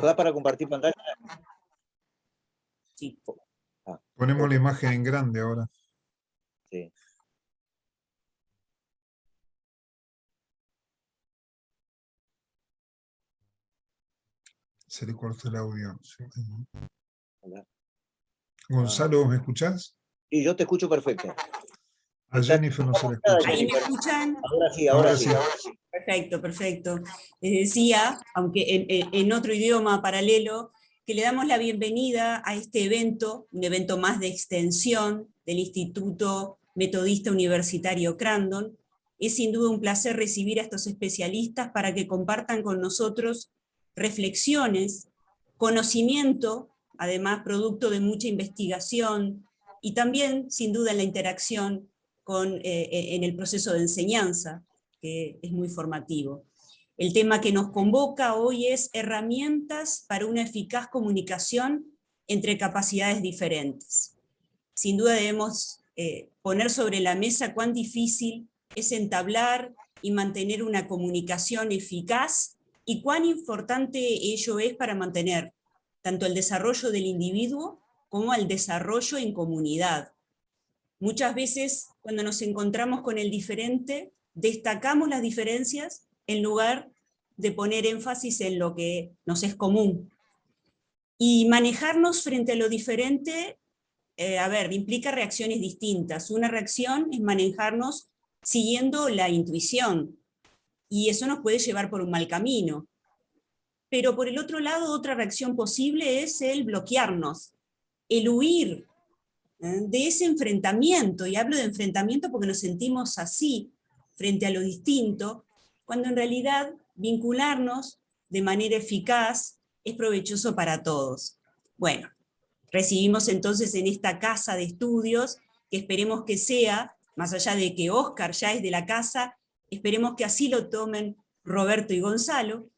¿Da para compartir pantalla? Sí. Ponemos la imagen en grande ahora. Sí. Se le cortó el audio. Sí. Hola. Gonzalo, ¿me escuchás? Sí, yo te escucho perfecto. A Jennifer no se le escucha. ¿Ahí me escuchan? Ahora sí. Perfecto, perfecto. Les decía, aunque en otro idioma paralelo, que le damos la bienvenida a este evento, un evento más de extensión del Instituto Metodista Universitario Crandon. Es sin duda un placer recibir a estos especialistas para que compartan con nosotros reflexiones, conocimiento, además producto de mucha investigación, y también, sin duda, en la interacción en el proceso de enseñanza, que es muy formativo. El tema que nos convoca hoy es herramientas para una eficaz comunicación entre capacidades diferentes. Sin duda debemos poner sobre la mesa cuán difícil es entablar y mantener una comunicación eficaz y cuán importante ello es para mantener tanto el desarrollo del individuo como el desarrollo en comunidad. Muchas veces, cuando nos encontramos con el diferente, destacamos las diferencias en lugar de poner énfasis en lo que nos es común. Y manejarnos frente a lo diferente, implica reacciones distintas. Una reacción es manejarnos siguiendo la intuición, y eso nos puede llevar por un mal camino. Pero por el otro lado, otra reacción posible es el bloquearnos, el huir de ese enfrentamiento, y hablo de enfrentamiento porque nos sentimos así frente a lo distinto, cuando en realidad vincularnos de manera eficaz es provechoso para todos. Bueno, recibimos entonces en esta casa de estudios, que esperemos que sea, más allá de que Óscar ya es de la casa, esperemos que así lo tomen Roberto y Gonzalo,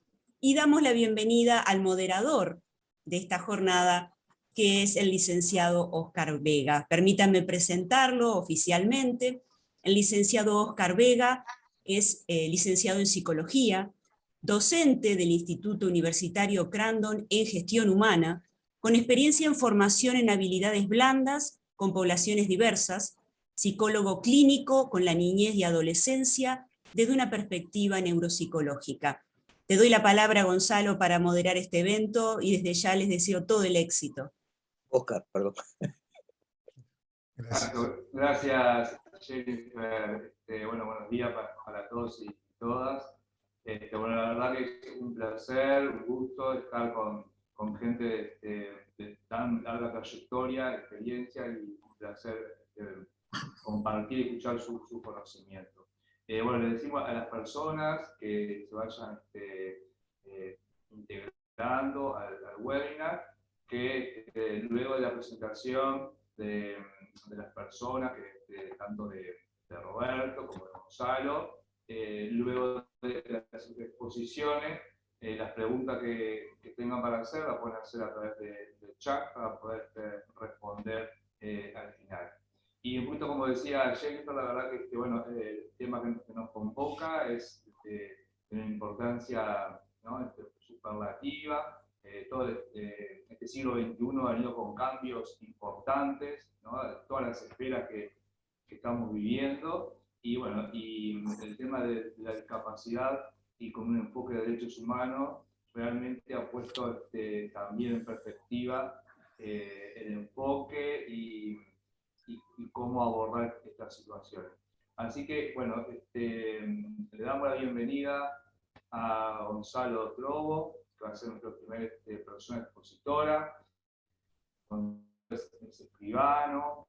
y damos la bienvenida al moderador de esta jornada, que es el licenciado Óscar Vega. Permítanme presentarlo oficialmente. El licenciado Óscar Vega es licenciado en Psicología, docente del Instituto Universitario Crandon en Gestión Humana, con experiencia en formación en habilidades blandas con poblaciones diversas, psicólogo clínico con la niñez y adolescencia desde una perspectiva neuropsicológica. Te doy la palabra, Gonzalo, para moderar este evento, y desde ya les deseo todo el éxito. Óscar, perdón. Gracias, Jennifer. Buenos días para todos y todas. La verdad que es un placer, un gusto estar con gente de tan larga trayectoria, experiencia, y un placer compartir y escuchar su conocimiento. Le decimos a las personas que se vayan integrando al webinar, que luego de la presentación de las personas, tanto de Roberto como de Gonzalo, luego de las exposiciones, las preguntas que tengan para hacer las pueden hacer a través del chat para poder responder al final. Y un poquito como decía Jennifer, la verdad que el tema que nos convoca es de una importancia, ¿no?, superlativa. Todo este siglo XXI ha venido con cambios importantes, ¿no?, todas las esferas que estamos viviendo, y el tema de la discapacidad, y con un enfoque de derechos humanos, realmente ha puesto también en perspectiva el enfoque y cómo abordar estas situaciones. Así que, le damos la bienvenida a Gonzalo Trobo, que va a ser nuestra primera persona expositora. Es escribano,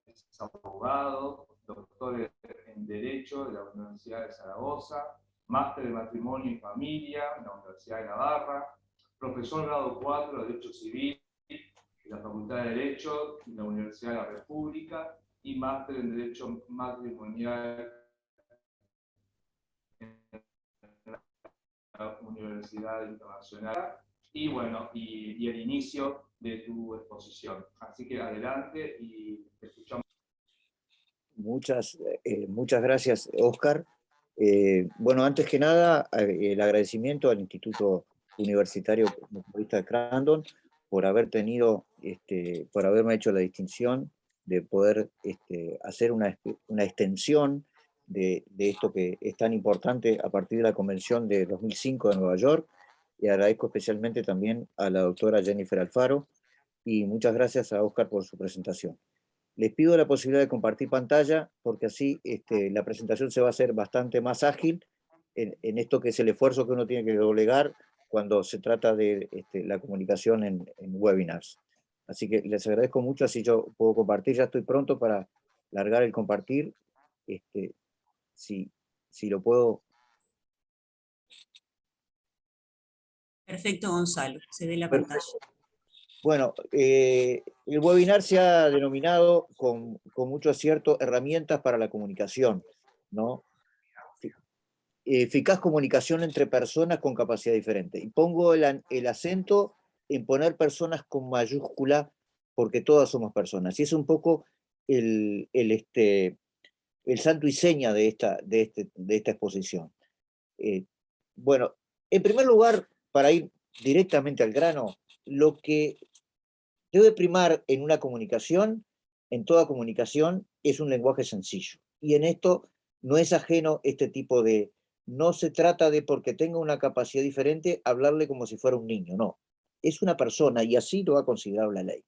es abogado, doctor en Derecho de la Universidad de Zaragoza, máster de Matrimonio y Familia de la Universidad de Navarra, profesor grado 4 de Derecho Civil de la Facultad de Derecho de la Universidad de la República, y máster en Derecho Matrimonial en la Universidad Internacional, y el inicio de tu exposición. Así que adelante y te escuchamos. Muchas gracias, Óscar. Antes que nada, el agradecimiento al Instituto universitario de Crandon, por haber tenido, por haberme hecho la distinción de poder hacer una extensión de esto que es tan importante a partir de la Convención de 2005 de Nueva York, y agradezco especialmente también a la doctora Jennifer Alfaro, y muchas gracias a Oscar por su presentación. Les pido la posibilidad de compartir pantalla, porque así la presentación se va a hacer bastante más ágil en esto que es el esfuerzo que uno tiene que doblegar cuando se trata de la comunicación en webinars. Así que les agradezco mucho, así yo puedo compartir, ya estoy pronto para largar el compartir, si lo puedo. Perfecto, Gonzalo, se ve la Perfecto. pantalla. Bueno, el webinar se ha denominado con mucho acierto herramientas para la comunicación, ¿no? Eficaz comunicación entre personas con capacidad diferente. Y pongo el acento en poner personas con mayúscula, porque todas somos personas. Y es un poco el santo y seña de esta exposición. Bueno, en primer lugar, para ir directamente al grano, lo que debe primar en una comunicación, en toda comunicación, es un lenguaje sencillo. Y en esto no es ajeno este tipo de... No se trata de, porque tenga una capacidad diferente, hablarle como si fuera un niño, no. Es una persona y así lo ha considerado la ley.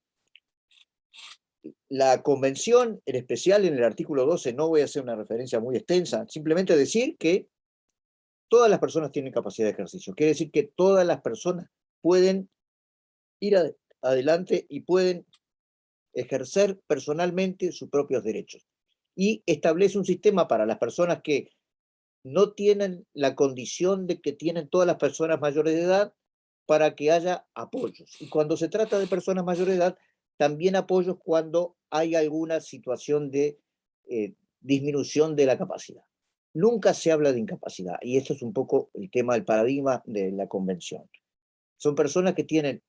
La convención, en especial en el artículo 12, no voy a hacer una referencia muy extensa, simplemente decir que todas las personas tienen capacidad de ejercicio. Quiere decir que todas las personas pueden ir adelante y pueden ejercer personalmente sus propios derechos. Y establece un sistema para las personas que no tienen la condición de que tienen todas las personas mayores de edad, para que haya apoyos. Y cuando se trata de personas mayores de edad, también apoyos cuando hay alguna situación de disminución de la capacidad. Nunca se habla de incapacidad, y esto es un poco el tema del paradigma de la convención. Son personas que tienen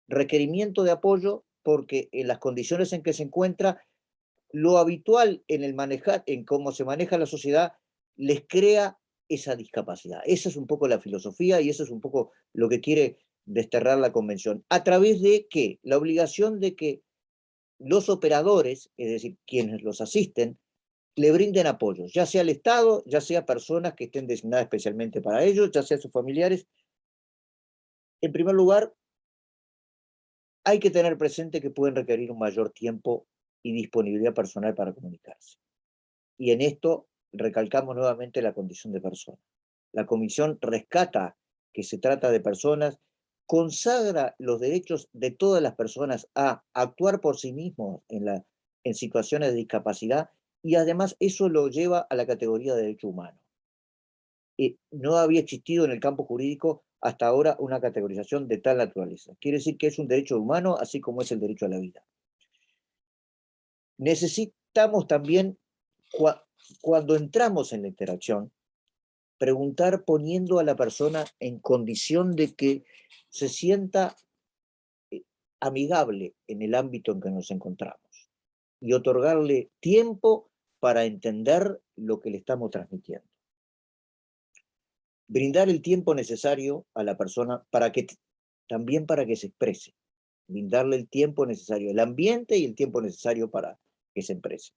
requerimiento de apoyo porque en las condiciones en que se encuentra, lo habitual en cómo se maneja la sociedad les crea esa discapacidad. Esa es un poco la filosofía y eso es un poco lo que quiere desterrar la convención. ¿A través de qué? La obligación de que los operadores, es decir, quienes los asisten, le brinden apoyos, ya sea el Estado, ya sea personas que estén designadas especialmente para ellos, ya sea sus familiares. En primer lugar, hay que tener presente que pueden requerir un mayor tiempo y disponibilidad personal para comunicarse. Y en esto recalcamos nuevamente la condición de persona. La Comisión rescata que se trata de personas, consagra los derechos de todas las personas a actuar por sí mismos en situaciones de discapacidad, y además eso lo lleva a la categoría de derecho humano. No había existido en el campo jurídico hasta ahora una categorización de tal naturaleza. Quiere decir que es un derecho humano, así como es el derecho a la vida. Necesitamos también, cuando entramos en la interacción, preguntar poniendo a la persona en condición de que se sienta amigable en el ámbito en que nos encontramos, y otorgarle tiempo para entender lo que le estamos transmitiendo. Brindar el tiempo necesario a la persona también para que se exprese. Brindarle el tiempo necesario, el ambiente y el tiempo necesario para que se exprese.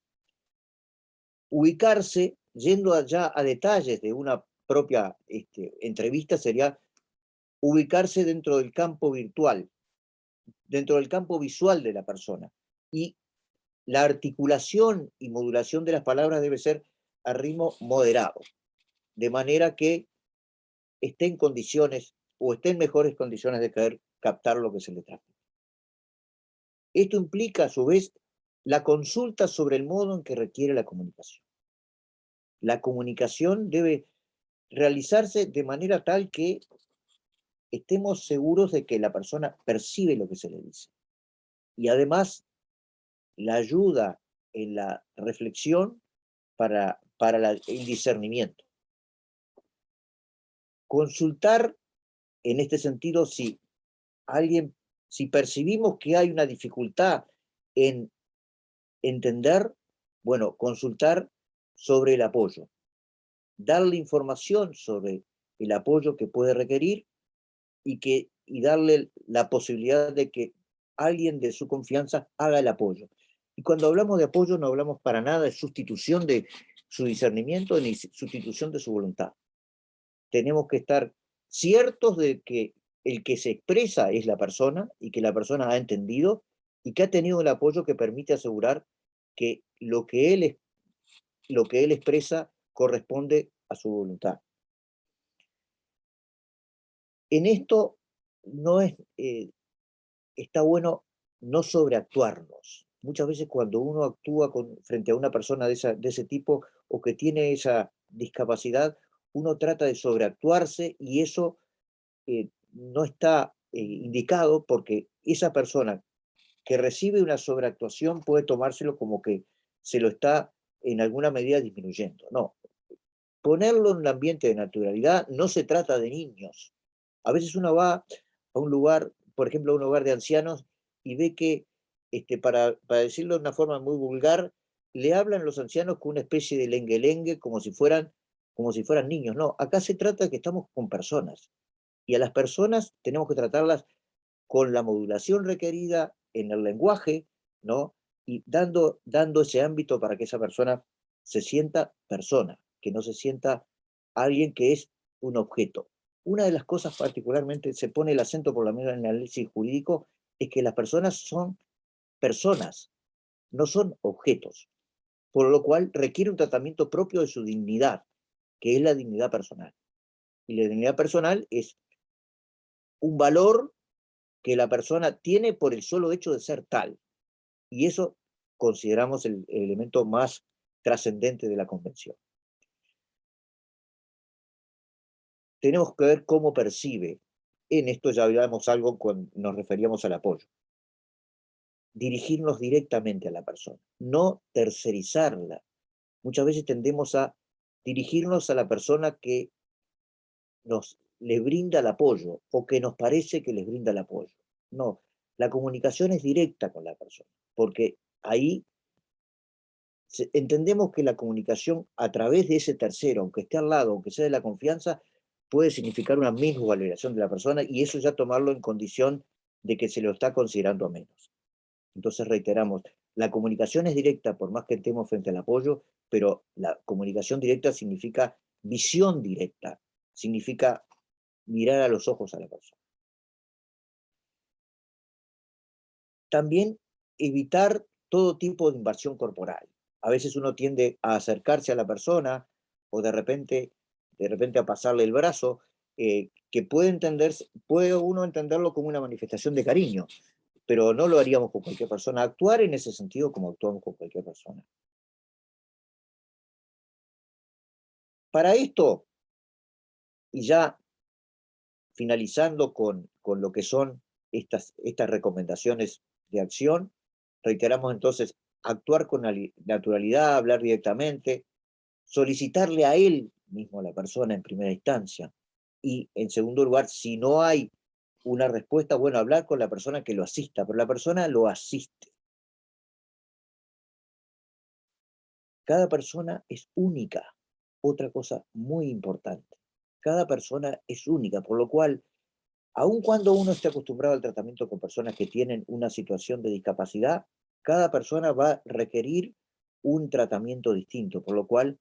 Ubicarse, yendo allá a detalles de una propia entrevista, sería ubicarse dentro del campo virtual, dentro del campo visual de la persona. Y la articulación y modulación de las palabras debe ser a ritmo moderado, de manera que esté en condiciones o esté en mejores condiciones de poder captar lo que se le transmite. Esto implica, a su vez, la consulta sobre el modo en que requiere la comunicación. La comunicación debe realizarse de manera tal que estemos seguros de que la persona percibe lo que se le dice. Y además, la ayuda en la reflexión para el discernimiento. Consultar en este sentido si percibimos que hay una dificultad en entender, bueno, consultar sobre el apoyo, darle información sobre el apoyo que puede requerir, y darle la posibilidad de que alguien de su confianza haga el apoyo. Y cuando hablamos de apoyo no hablamos para nada de sustitución de su discernimiento ni sustitución de su voluntad. Tenemos que estar ciertos de que el que se expresa es la persona y que la persona ha entendido y que ha tenido el apoyo que permite asegurar que lo que él expresa corresponde a su voluntad. En esto no está bueno no sobreactuarnos. Muchas veces cuando uno actúa frente a una persona de ese tipo o que tiene esa discapacidad, uno trata de sobreactuarse y eso no está indicado, porque esa persona que recibe una sobreactuación puede tomárselo como que se lo está en alguna medida disminuyendo. No, ponerlo en un ambiente de naturalidad. No se trata de niños. A veces uno va a un lugar, por ejemplo, a un hogar de ancianos, y ve que, para decirlo de una forma muy vulgar, le hablan los ancianos con una especie de lengue-lengue, como si fueran niños. No, acá se trata de que estamos con personas, y a las personas tenemos que tratarlas con la modulación requerida en el lenguaje, ¿no? Y dando ese ámbito para que esa persona se sienta persona, que no se sienta alguien que es un objeto. Una de las cosas particularmente, se pone el acento por lo menos en el análisis jurídico, es que las personas son personas, no son objetos, por lo cual requiere un tratamiento propio de su dignidad, que es la dignidad personal. Y la dignidad personal es un valor que la persona tiene por el solo hecho de ser tal. Y eso consideramos el elemento más trascendente de la convención. Tenemos que ver cómo percibe. En esto ya hablábamos algo cuando nos referíamos al apoyo. Dirigirnos directamente a la persona, no tercerizarla. Muchas veces tendemos a dirigirnos a la persona que les brinda el apoyo o que nos parece que les brinda el apoyo. No, la comunicación es directa con la persona, porque ahí entendemos que la comunicación a través de ese tercero, aunque esté al lado, aunque sea de la confianza, puede significar una misma valoración de la persona, y eso ya tomarlo en condición de que se lo está considerando a menos. Entonces reiteramos, la comunicación es directa por más que estemos frente al apoyo, pero la comunicación directa significa visión directa, significa mirar a los ojos a la persona. También evitar todo tipo de invasión corporal. A veces uno tiende a acercarse a la persona o de repente a pasarle el brazo, que puede uno entenderlo como una manifestación de cariño, pero no lo haríamos con cualquier persona. Actuar en ese sentido como actuamos con cualquier persona. Para esto, y ya finalizando con lo que son estas recomendaciones de acción, reiteramos entonces: actuar con naturalidad, hablar directamente, solicitarle a él mismo, a la persona en primera instancia, y en segundo lugar, si no hay una respuesta, bueno, hablar con la persona que lo asista, pero la persona lo asiste. Cada persona es única. Otra cosa muy importante: cada persona es única, por lo cual, aun cuando uno esté acostumbrado al tratamiento con personas que tienen una situación de discapacidad, cada persona va a requerir un tratamiento distinto, por lo cual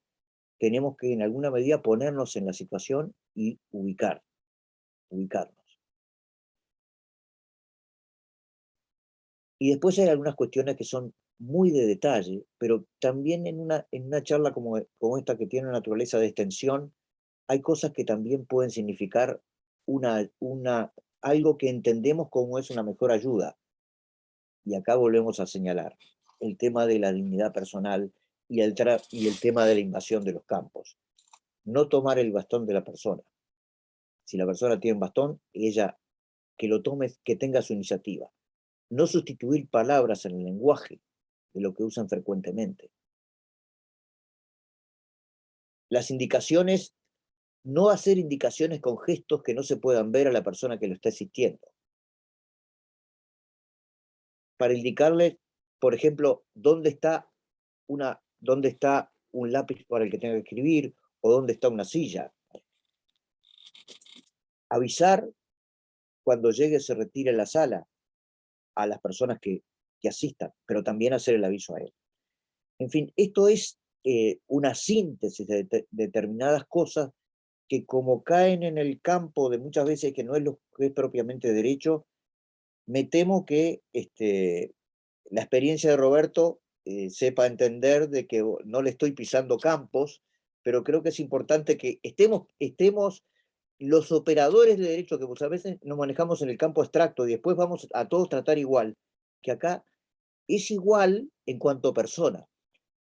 tenemos que en alguna medida ponernos en la situación y ubicarnos. Y después hay algunas cuestiones que son muy de detalle, pero también en una charla como esta, que tiene una naturaleza de extensión, hay cosas que también pueden significar algo que entendemos como es una mejor ayuda. Y acá volvemos a señalar el tema de la dignidad personal y el tema de la invasión de los campos. No tomar el bastón de la persona. Si la persona tiene un bastón, ella que lo tome, que tenga su iniciativa. No sustituir palabras en el lenguaje de lo que usan frecuentemente. Las indicaciones, no hacer indicaciones con gestos que no se puedan ver a la persona que lo está asistiendo. Para indicarle, por ejemplo, dónde está un lápiz para el que tenga que escribir, o dónde está una silla. Avisar cuando llegue se retire la sala a las personas que asistan, pero también hacer el aviso a él. En fin, esto es una síntesis de determinadas cosas que, como caen en el campo de muchas veces que no es lo que es propiamente derecho, me temo que la experiencia de Roberto sepa entender de que no le estoy pisando campos, pero creo que es importante que estemos los operadores de derecho, que muchas veces nos manejamos en el campo abstracto y después vamos a todos tratar igual, que acá es igual en cuanto a persona,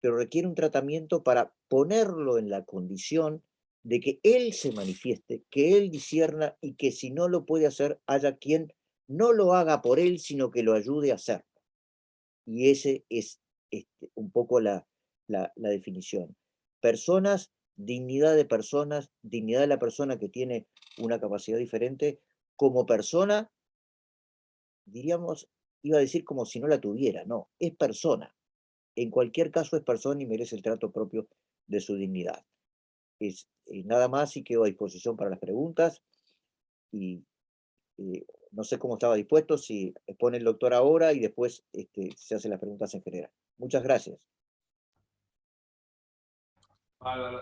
pero requiere un tratamiento para ponerlo en la condición de que él se manifieste, que él discierna y que si no lo puede hacer, haya quien no lo haga por él, sino que lo ayude a hacer. Y ese es un poco la definición. Personas, dignidad de la persona que tiene una capacidad diferente, como persona, diríamos, iba a decir como si no la tuviera, no, es persona. En cualquier caso es persona y merece el trato propio de su dignidad. Es nada más, y quedo a disposición para las preguntas. Y no sé cómo estaba dispuesto, si expone el doctor ahora y después se hacen las preguntas en general. Muchas gracias. Bárbaro,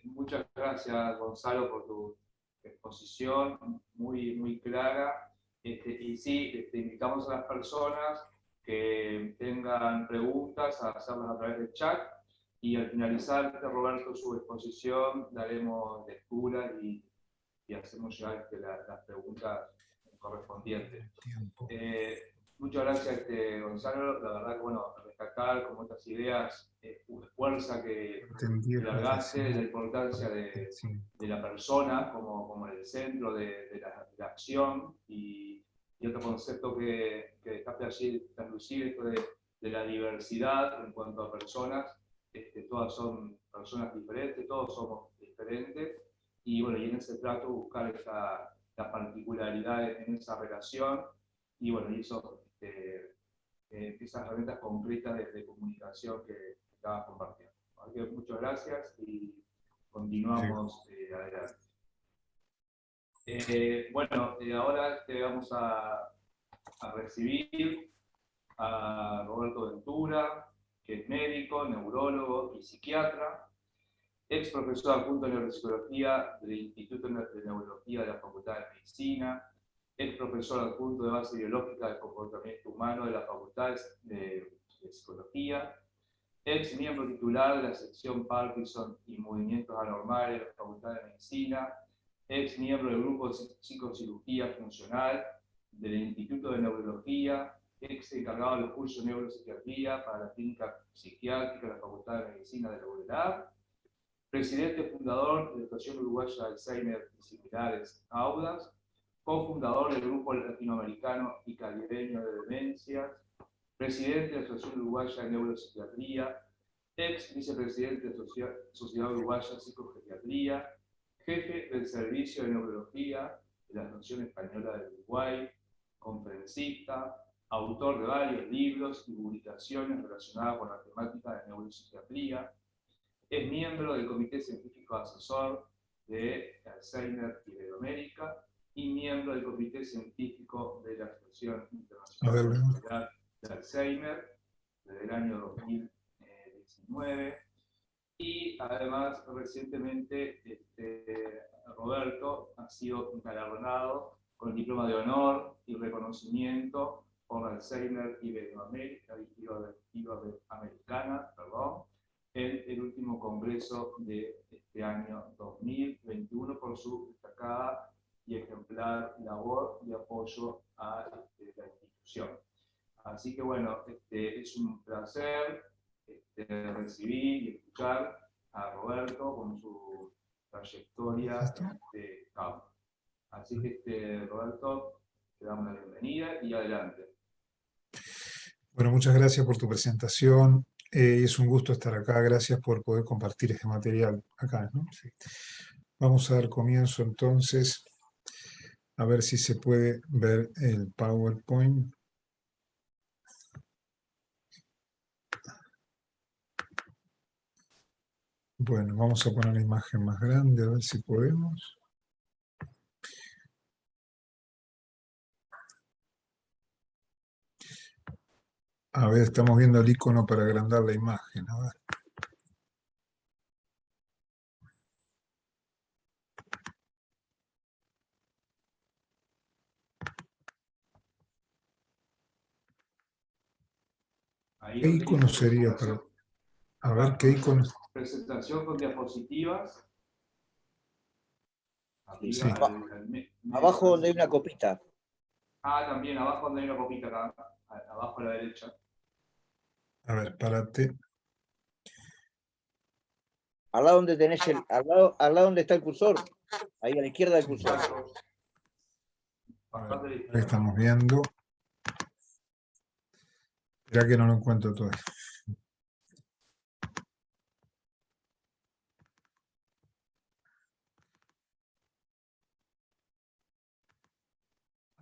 muchas gracias, Gonzalo, por tu exposición muy clara. Y sí, invitamos a las personas que tengan preguntas a hacerlas a través del chat, y al finalizar, Roberto, su exposición, daremos lectura y hacemos llegar las preguntas correspondientes. Muchas gracias, Gonzalo. La verdad que, bueno, destacar como estas ideas, fuerza que largaste, la importancia de la persona como en el centro de la acción, y otro concepto que dejaste allí traslucir, esto de la diversidad en cuanto a personas. Todas son personas diferentes, todos somos diferentes, y bueno, y en ese trato buscar las particularidades en esa relación, y bueno, y eso, esas herramientas concretas de comunicación que estabas compartiendo. Así que muchas gracias y continuamos adelante. Bueno, ahora te vamos a recibir a Roberto Ventura, que es médico, neurólogo y psiquiatra, ex profesor adjunto de neuropsicología del Instituto de Neurología de la Facultad de Medicina, ex profesor adjunto de base biológica del comportamiento humano de la Facultad de Psicología, ex miembro titular de la sección Parkinson y movimientos anormales de la Facultad de Medicina, ex miembro del grupo de psicocirugía funcional del Instituto de Neurología, ex encargado de los cursos de neuropsiquiatría para la clínica psiquiátrica de la Facultad de Medicina de la UNELAB, presidente fundador de la Asociación Uruguaya de Alzheimer y similares, AUDAS, cofundador del Grupo Latinoamericano y Caribeño de Demencias, presidente de la Asociación Uruguaya de Neuropsiquiatría, ex vicepresidente de la Sociedad Uruguaya de Psicogeriatría, jefe del Servicio de Neurología de la Asociación Española de Uruguay, conferencista, autor de varios libros y publicaciones relacionadas con la temática de neuropsiquiatría. Es miembro del Comité Científico Asesor de Alzheimer Iberoamérica y miembro del Comité Científico de la Asociación Internacional de Alzheimer desde el año 2019. Y además, recientemente, Roberto ha sido galardonado con el diploma de honor y reconocimiento por Alzheimer Iberoamericana, en el último congreso de este año 2021 por su destacada y ejemplar labor y apoyo a la institución. Así que bueno, es un placer recibir y escuchar a Roberto con su trayectoria en este campo. Así que Roberto, te damos la bienvenida y adelante. Bueno, muchas gracias por tu presentación. Es un gusto estar acá. Gracias por poder compartir este material acá, ¿no? Sí. Vamos a dar comienzo entonces, a ver si se puede ver el PowerPoint. Bueno, vamos a poner la imagen más grande, a ver si podemos. A ver, estamos viendo el icono para agrandar la imagen. A ver. Ahí ¿Qué donde icono dice sería para...? A ver, ¿qué icono? presentación con diapositivas. Sí. Arriba, Abajo donde hay una copita. También, abajo donde hay una copita acá, abajo a la derecha. A ver, párate. Al lado donde tenés al lado donde está el cursor. Ahí a la izquierda del cursor. Exacto. A ver, Bastante ahí distinto. estamos viendo. Espera que no lo encuentro todavía.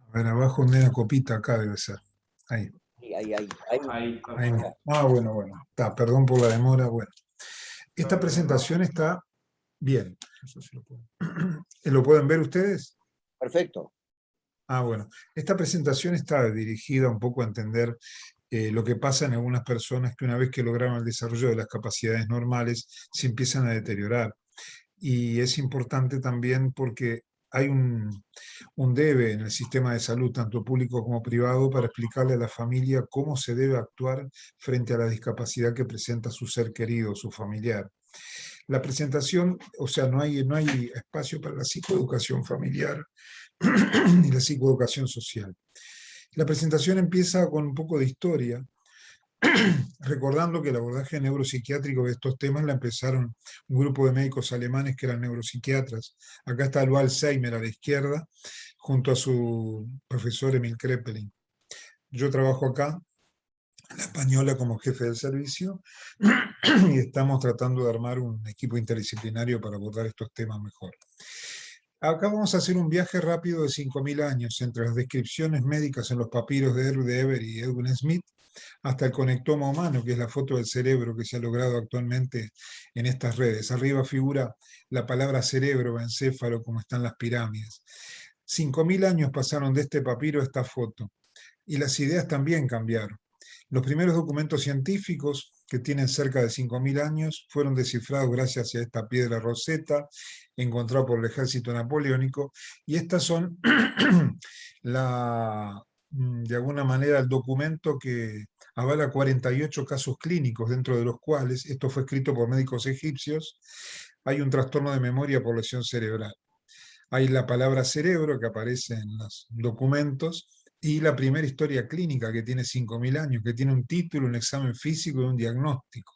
A ver, abajo donde hay una copita, acá debe ser. Ahí. Ahí, Ahí. Bueno. Perdón por la demora. Bueno. Esta presentación está bien. Eso sí lo puedo. ¿Lo pueden ver ustedes? Perfecto. Bueno. Esta presentación está dirigida un poco a entender lo que pasa en algunas personas que una vez que lograron el desarrollo de las capacidades normales, se empiezan a deteriorar. Y es importante también porque hay un debe en el sistema de salud, tanto público como privado, para explicarle a la familia cómo se debe actuar frente a la discapacidad que presenta su ser querido, su familiar. La presentación, o sea, no hay espacio para la psicoeducación familiar ni la psicoeducación social. La presentación empieza con un poco de historia, recordando que el abordaje neuropsiquiátrico de estos temas la empezaron un grupo de médicos alemanes que eran neuropsiquiatras. Acá está Lou Alzheimer a la izquierda, junto a su profesor Emil Kraepelin. Yo trabajo acá, en la Española, como jefe del servicio, y estamos tratando de armar un equipo interdisciplinario para abordar estos temas mejor. Acá vamos a hacer un viaje rápido de 5.000 años entre las descripciones médicas en los papiros de Edward Eber y Edwin Smith hasta el conectoma humano, que es la foto del cerebro que se ha logrado actualmente en estas redes. Arriba figura la palabra cerebro o encéfalo, como están las pirámides. 5.000 años pasaron de este papiro a esta foto, y las ideas también cambiaron. Los primeros documentos científicos, que tienen cerca de 5.000 años, fueron descifrados gracias a esta piedra Rosetta, encontrada por el ejército napoleónico, y estas son de alguna manera el documento que avala 48 casos clínicos, dentro de los cuales, esto fue escrito por médicos egipcios, hay un trastorno de memoria por lesión cerebral. Hay la palabra cerebro que aparece en los documentos, y la primera historia clínica que tiene 5.000 años, que tiene un título, un examen físico y un diagnóstico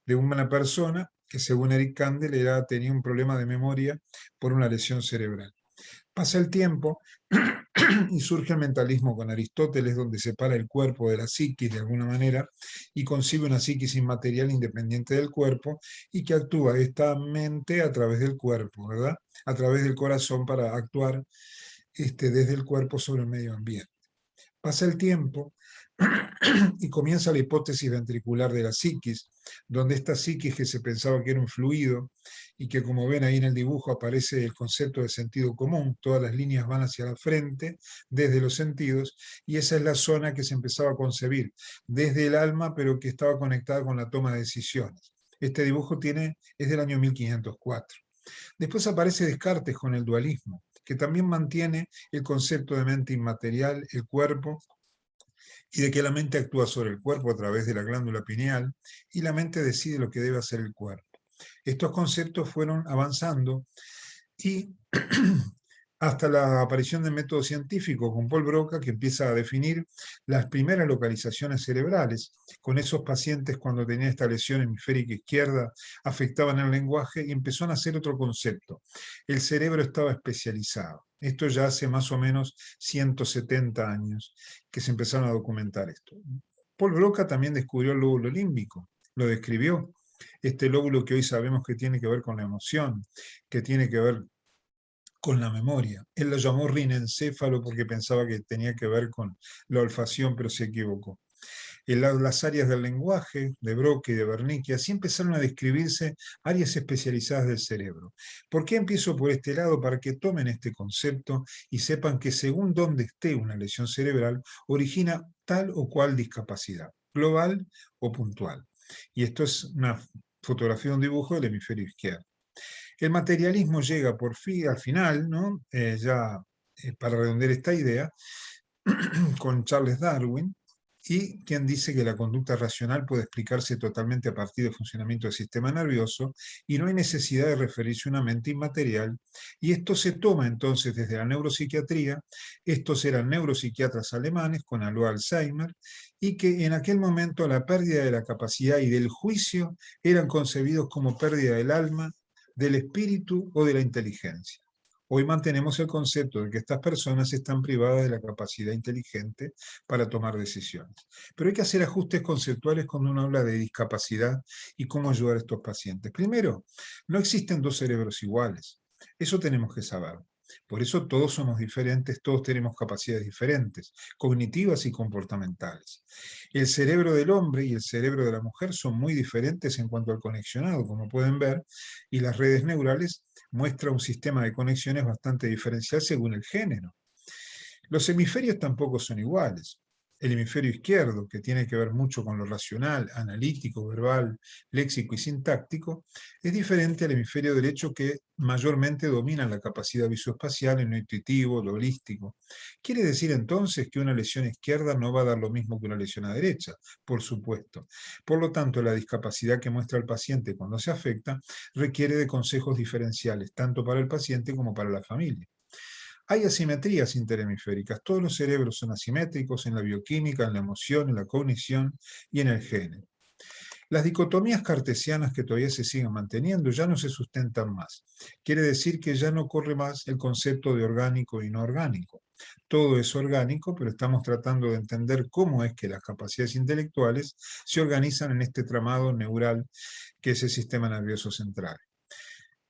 de una persona que, según Eric Kandel, tenía un problema de memoria por una lesión cerebral. Pasa el tiempo y surge el mentalismo con Aristóteles, donde separa el cuerpo de la psiquis de alguna manera y concibe una psiquis inmaterial independiente del cuerpo y que actúa esta mente a través del cuerpo, ¿verdad? A través del corazón para actuar desde el cuerpo sobre el medio ambiente. Pasa el tiempo y comienza la hipótesis ventricular de la psiquis, donde esta psiquis, que se pensaba que era un fluido y que, como ven ahí en el dibujo, aparece el concepto de sentido común, todas las líneas van hacia la frente desde los sentidos, y esa es la zona que se empezaba a concebir desde el alma, pero que estaba conectada con la toma de decisiones. Este dibujo es del año 1504. Después aparece Descartes con el dualismo, que también mantiene el concepto de mente inmaterial, el cuerpo, y de que la mente actúa sobre el cuerpo a través de la glándula pineal, y la mente decide lo que debe hacer el cuerpo. Estos conceptos fueron avanzando y hasta la aparición del método científico con Paul Broca, que empieza a definir las primeras localizaciones cerebrales. Con esos pacientes, cuando tenían esta lesión hemisférica izquierda, afectaban el lenguaje, y empezó a nacer otro concepto. El cerebro estaba especializado. Esto ya hace más o menos 170 años que se empezaron a documentar esto. Paul Broca también descubrió el lóbulo límbico, lo describió. Este lóbulo que hoy sabemos que tiene que ver con la emoción, que tiene que ver con la memoria. Él lo llamó rinencéfalo porque pensaba que tenía que ver con la olfacción, pero se equivocó. Las áreas del lenguaje, de Broca y de Wernicke, así empezaron a describirse áreas especializadas del cerebro. ¿Por qué empiezo por este lado? Para que tomen este concepto y sepan que según dónde esté una lesión cerebral, origina tal o cual discapacidad. global o puntual. Y esto es una fotografía de un dibujo del hemisferio izquierdo. El materialismo llega por fin, al final, ¿no? Para redondear esta idea, con Charles Darwin, y quien dice que la conducta racional puede explicarse totalmente a partir del funcionamiento del sistema nervioso y no hay necesidad de referirse a una mente inmaterial. Y esto se toma entonces desde la neuropsiquiatría. Estos eran neuropsiquiatras alemanes con Alzheimer, y que en aquel momento la pérdida de la capacidad y del juicio eran concebidos como pérdida del alma, del espíritu o de la inteligencia. Hoy mantenemos el concepto de que estas personas están privadas de la capacidad inteligente para tomar decisiones. Pero hay que hacer ajustes conceptuales cuando uno habla de discapacidad y cómo ayudar a estos pacientes. Primero, no existen dos cerebros iguales. Eso tenemos que saber. Por eso todos somos diferentes, todos tenemos capacidades diferentes, cognitivas y comportamentales. El cerebro del hombre y el cerebro de la mujer son muy diferentes en cuanto al conexionado, como pueden ver, y las redes neurales muestran un sistema de conexiones bastante diferencial según el género. Los hemisferios tampoco son iguales. El hemisferio izquierdo, que tiene que ver mucho con lo racional, analítico, verbal, léxico y sintáctico, es diferente al hemisferio derecho, que mayormente domina la capacidad visoespacial en lo intuitivo, lo holístico. ¿Quiere decir entonces que una lesión izquierda no va a dar lo mismo que una lesión a derecha? Por supuesto. Por lo tanto, la discapacidad que muestra el paciente cuando se afecta requiere de consejos diferenciales, tanto para el paciente como para la familia. Hay asimetrías interhemisféricas. Todos los cerebros son asimétricos en la bioquímica, en la emoción, en la cognición y en el género. Las dicotomías cartesianas que todavía se siguen manteniendo ya no se sustentan más. Quiere decir que ya no corre más el concepto de orgánico y no orgánico. Todo es orgánico, pero estamos tratando de entender cómo es que las capacidades intelectuales se organizan en este tramado neural que es el sistema nervioso central.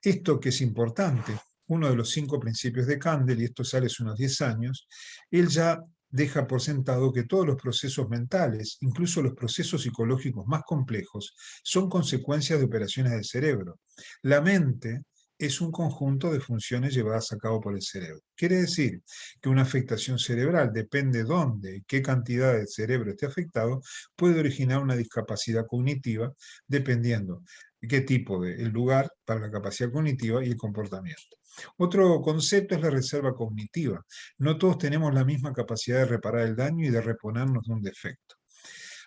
Esto que es importante, uno de los 5 principios de Kandel, y esto sale hace unos 10 años, él ya deja por sentado que todos los procesos mentales, incluso los procesos psicológicos más complejos, son consecuencias de operaciones del cerebro. La mente es un conjunto de funciones llevadas a cabo por el cerebro. Quiere decir que una afectación cerebral, depende dónde y qué cantidad de cerebro esté afectado, puede originar una discapacidad cognitiva dependiendo qué tipo de el lugar para la capacidad cognitiva y el comportamiento. Otro concepto es la reserva cognitiva. No todos tenemos la misma capacidad de reparar el daño y de reponernos de un defecto.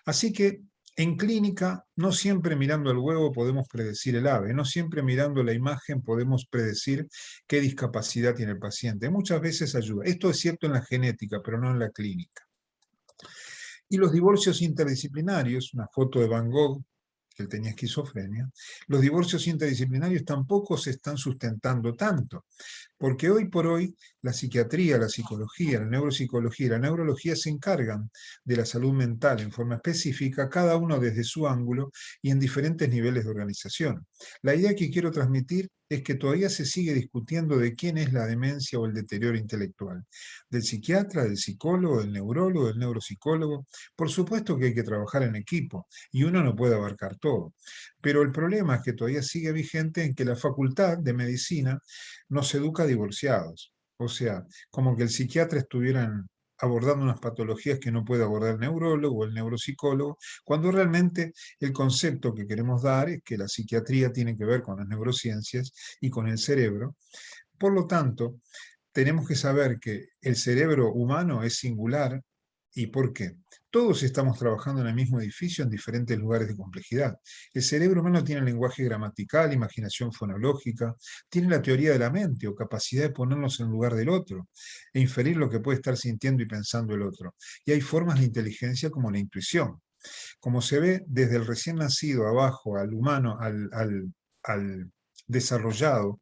Así que en clínica, no siempre mirando el huevo podemos predecir el ave, no siempre mirando la imagen podemos predecir qué discapacidad tiene el paciente. Muchas veces ayuda. Esto es cierto en la genética, pero no en la clínica. Y los divorcios interdisciplinarios, una foto de Van Gogh, que él tenía esquizofrenia, los divorcios interdisciplinarios tampoco se están sustentando tanto, porque hoy por hoy la psiquiatría, la psicología, la neuropsicología y la neurología se encargan de la salud mental en forma específica, cada uno desde su ángulo y en diferentes niveles de organización. La idea que quiero transmitir es que todavía se sigue discutiendo de quién es la demencia o el deterioro intelectual, del psiquiatra, del psicólogo, del neurólogo, del neuropsicólogo. Por supuesto que hay que trabajar en equipo y uno no puede abarcar todo, pero el problema es que todavía sigue vigente en que la facultad de medicina nos educa divorciados, o sea, como que el psiquiatra estuviera abordando unas patologías que no puede abordar el neurólogo o el neuropsicólogo, cuando realmente el concepto que queremos dar es que la psiquiatría tiene que ver con las neurociencias y con el cerebro. Por lo tanto, tenemos que saber que el cerebro humano es singular. ¿Y por qué? Todos estamos trabajando en el mismo edificio en diferentes lugares de complejidad. El cerebro humano tiene lenguaje gramatical, imaginación fonológica, tiene la teoría de la mente o capacidad de ponernos en lugar del otro e inferir lo que puede estar sintiendo y pensando el otro. Y hay formas de inteligencia como la intuición. Como se ve, desde el recién nacido abajo al humano, al desarrollado,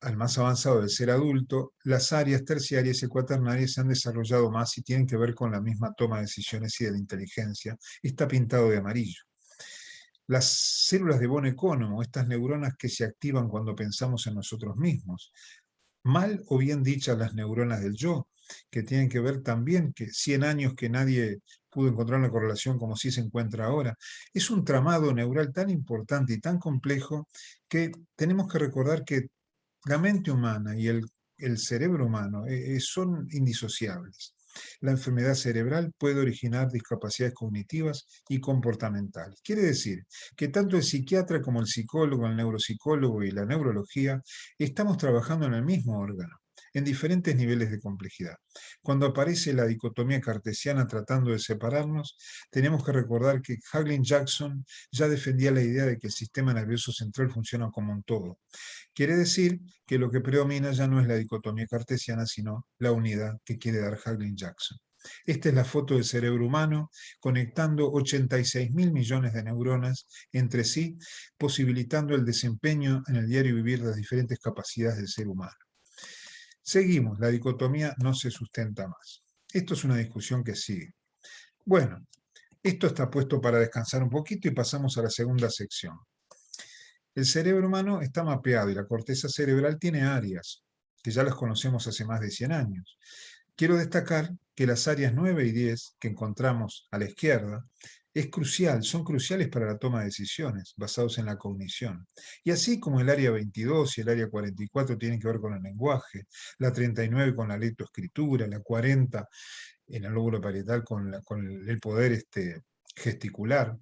al más avanzado del ser adulto, las áreas terciarias y cuaternarias se han desarrollado más y tienen que ver con la misma toma de decisiones y de la inteligencia. Está pintado de amarillo. Las células de Von Economo, estas neuronas que se activan cuando pensamos en nosotros mismos. Mal o bien dichas las neuronas del yo, que tienen que ver también que 100 años que nadie pudo encontrar una correlación como sí se encuentra ahora. Es un tramado neural tan importante y tan complejo que tenemos que recordar que la mente humana y el cerebro humano son indisociables. La enfermedad cerebral puede originar discapacidades cognitivas y comportamentales. Quiere decir que tanto el psiquiatra como el psicólogo, el neuropsicólogo y la neurología estamos trabajando en el mismo órgano, en diferentes niveles de complejidad. Cuando aparece la dicotomía cartesiana tratando de separarnos, tenemos que recordar que Hagelin Jackson ya defendía la idea de que el sistema nervioso central funciona como un todo. Quiere decir que lo que predomina ya no es la dicotomía cartesiana, sino la unidad que quiere dar Hagelin Jackson. Esta es la foto del cerebro humano conectando 86.000 millones de neuronas entre sí, posibilitando el desempeño en el diario vivir de las diferentes capacidades del ser humano. Seguimos, la dicotomía no se sustenta más. Esto es una discusión que sigue. Bueno, esto está puesto para descansar un poquito y pasamos a la segunda sección. El cerebro humano está mapeado y la corteza cerebral tiene áreas, que ya las conocemos hace más de 100 años. Quiero destacar que las áreas 9 y 10 que encontramos a la izquierda son cruciales para la toma de decisiones basados en la cognición. Y así como el área 22 y el área 44 tienen que ver con el lenguaje, la 39 con la lectoescritura, la 40 en el lóbulo parietal con el poder gesticular.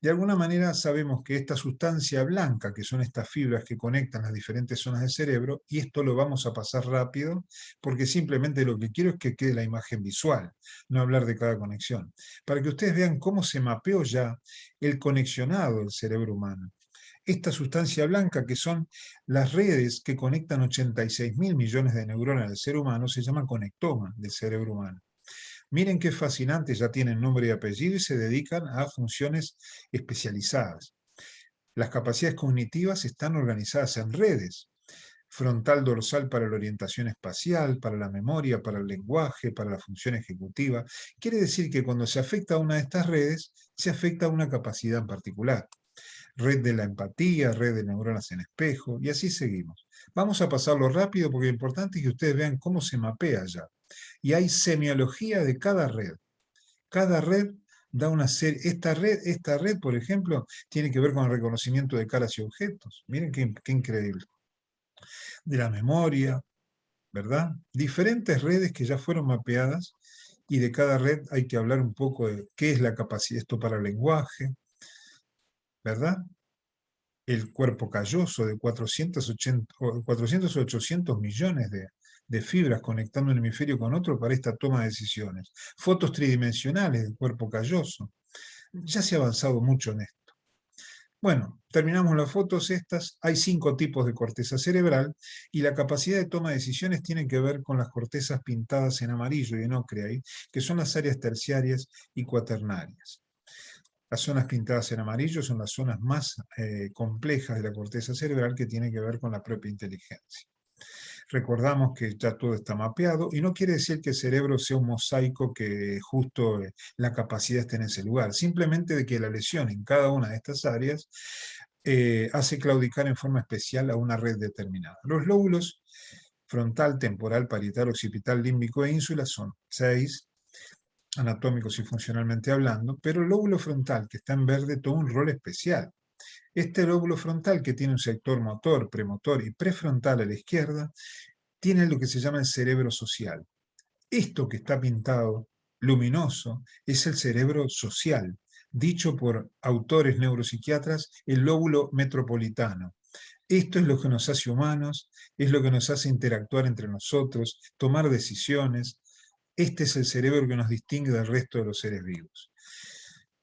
De alguna manera sabemos que esta sustancia blanca, que son estas fibras que conectan las diferentes zonas del cerebro, y esto lo vamos a pasar rápido, porque simplemente lo que quiero es que quede la imagen visual, no hablar de cada conexión, para que ustedes vean cómo se mapeó ya el conexionado del cerebro humano. Esta sustancia blanca, que son las redes que conectan 86.000 millones de neuronas del ser humano, se llama conectoma del cerebro humano. Miren qué fascinante, ya tienen nombre y apellido y se dedican a funciones especializadas. Las capacidades cognitivas están organizadas en redes. Frontal dorsal para la orientación espacial, para la memoria, para el lenguaje, para la función ejecutiva. Quiere decir que cuando se afecta a una de estas redes, se afecta a una capacidad en particular. Red de la empatía, red de neuronas en espejo, y así seguimos. Vamos a pasarlo rápido porque lo importante es que ustedes vean cómo se mapea ya. Y hay semiología de cada red. Cada red da una serie. Esta red, por ejemplo, tiene que ver con el reconocimiento de caras y objetos. Miren qué increíble. De la memoria, ¿verdad? Diferentes redes que ya fueron mapeadas y de cada red hay que hablar un poco de qué es la capacidad, esto para el lenguaje, ¿verdad? El cuerpo calloso de 400 o 800 millones de fibras conectando un hemisferio con otro para esta toma de decisiones. Fotos tridimensionales del cuerpo calloso. Ya se ha avanzado mucho en esto. Bueno, terminamos las fotos estas. Hay 5 tipos de corteza cerebral y la capacidad de toma de decisiones tiene que ver con las cortezas pintadas en amarillo y en ocre ahí, que son las áreas terciarias y cuaternarias. Las zonas pintadas en amarillo son las zonas más complejas de la corteza cerebral que tienen que ver con la propia inteligencia. Recordamos que ya todo está mapeado y no quiere decir que el cerebro sea un mosaico que justo la capacidad esté en ese lugar, simplemente de que la lesión en cada una de estas áreas hace claudicar en forma especial a una red determinada. Los lóbulos frontal, temporal, parietal, occipital, límbico e ínsula son 6, anatómicos y funcionalmente hablando, pero el lóbulo frontal, que está en verde, toma un rol especial. Este lóbulo frontal, que tiene un sector motor, premotor y prefrontal a la izquierda, tiene lo que se llama el cerebro social. Esto que está pintado, luminoso, es el cerebro social, dicho por autores neuropsiquiatras, el lóbulo metropolitano. Esto es lo que nos hace humanos, es lo que nos hace interactuar entre nosotros, tomar decisiones. Este es el cerebro que nos distingue del resto de los seres vivos.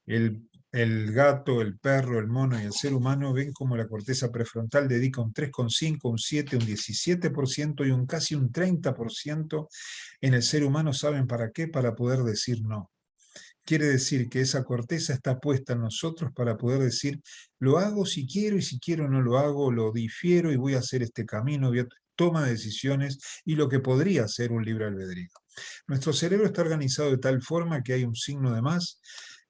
El gato, el perro, el mono y el ser humano ven como la corteza prefrontal dedica un 3,5, un 7, un 17% y casi un 30% en el ser humano. ¿Saben para qué? Para poder decir no. Quiere decir que esa corteza está puesta en nosotros para poder decir, lo hago si quiero y si quiero no lo hago, lo difiero y voy a hacer este camino, toma decisiones y lo que podría ser un libre albedrío. Nuestro cerebro está organizado de tal forma que hay un signo de más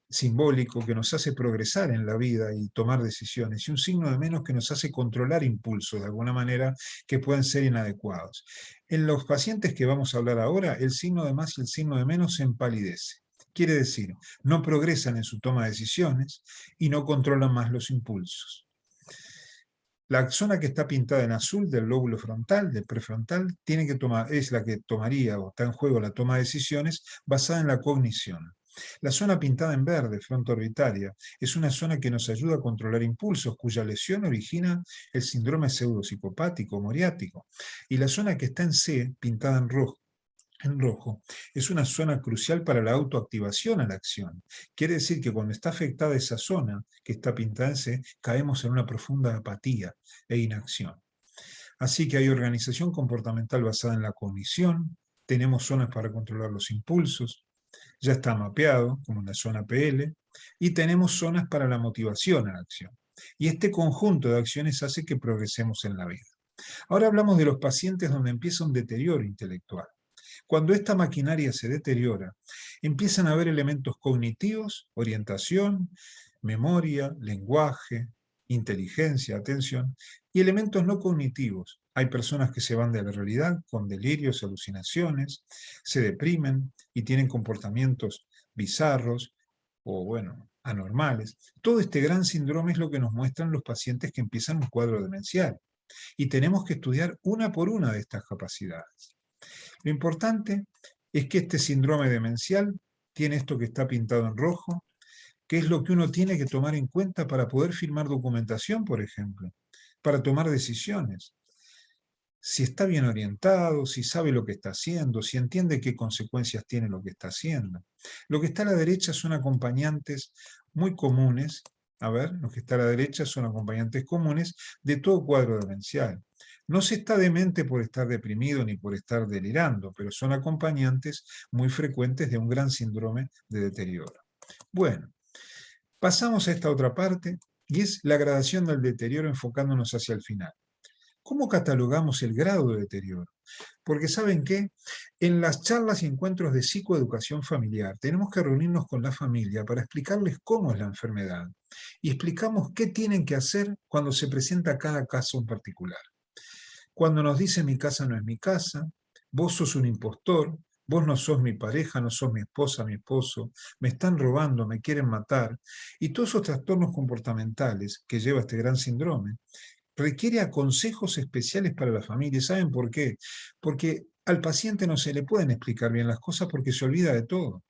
simbólico que nos hace progresar en la vida y tomar decisiones, y un signo de menos que nos hace controlar impulsos de alguna manera que pueden ser inadecuados. En los pacientes que vamos a hablar ahora, el signo de más y el signo de menos se empalidece. Quiere decir, no progresan en su toma de decisiones y no controlan más los impulsos. La zona que está pintada en azul del lóbulo frontal, del prefrontal, tiene que tomar, es la que tomaría o está en juego la toma de decisiones basada en la cognición. La zona pintada en verde, fronto-orbitaria, es una zona que nos ayuda a controlar impulsos, cuya lesión origina el síndrome pseudopsicopático, moriático. Y la zona que está en C, pintada en rojo, es una zona crucial para la autoactivación a la acción. Quiere decir que cuando está afectada esa zona, que está pintada en C, caemos en una profunda apatía e inacción. Así que hay organización comportamental basada en la cognición, tenemos zonas para controlar los impulsos, ya está mapeado como una zona PL, y tenemos zonas para la motivación a la acción. Y este conjunto de acciones hace que progresemos en la vida. Ahora hablamos de los pacientes donde empieza un deterioro intelectual. Cuando esta maquinaria se deteriora, empiezan a haber elementos cognitivos, orientación, memoria, lenguaje, inteligencia, atención, y elementos no cognitivos. Hay personas que se van de la realidad con delirios, alucinaciones, se deprimen y tienen comportamientos bizarros o, bueno, anormales. Todo este gran síndrome es lo que nos muestran los pacientes que empiezan un cuadro demencial. Y tenemos que estudiar una por una de estas capacidades. Lo importante es que este síndrome demencial tiene esto que está pintado en rojo, que es lo que uno tiene que tomar en cuenta para poder firmar documentación, por ejemplo, para tomar decisiones. Si está bien orientado, si sabe lo que está haciendo, si entiende qué consecuencias tiene lo que está haciendo. Lo que está a la derecha son acompañantes muy comunes, a ver, lo que está a la derecha son acompañantes comunes de todo cuadro demencial. No se está demente por estar deprimido ni por estar delirando, pero son acompañantes muy frecuentes de un gran síndrome de deterioro. Bueno, pasamos a esta otra parte, y es la gradación del deterioro enfocándonos hacia el final. ¿Cómo catalogamos el grado de deterioro? Porque ¿saben qué? En las charlas y encuentros de psicoeducación familiar tenemos que reunirnos con la familia para explicarles cómo es la enfermedad y explicamos qué tienen que hacer cuando se presenta cada caso en particular. Cuando nos dice mi casa no es mi casa, vos sos un impostor, vos no sos mi pareja, no sos mi esposa, mi esposo, me están robando, me quieren matar, y todos esos trastornos comportamentales que lleva este gran síndrome, requiere consejos especiales para la familia. ¿Saben por qué? Porque al paciente no se le pueden explicar bien las cosas porque se olvida de todo.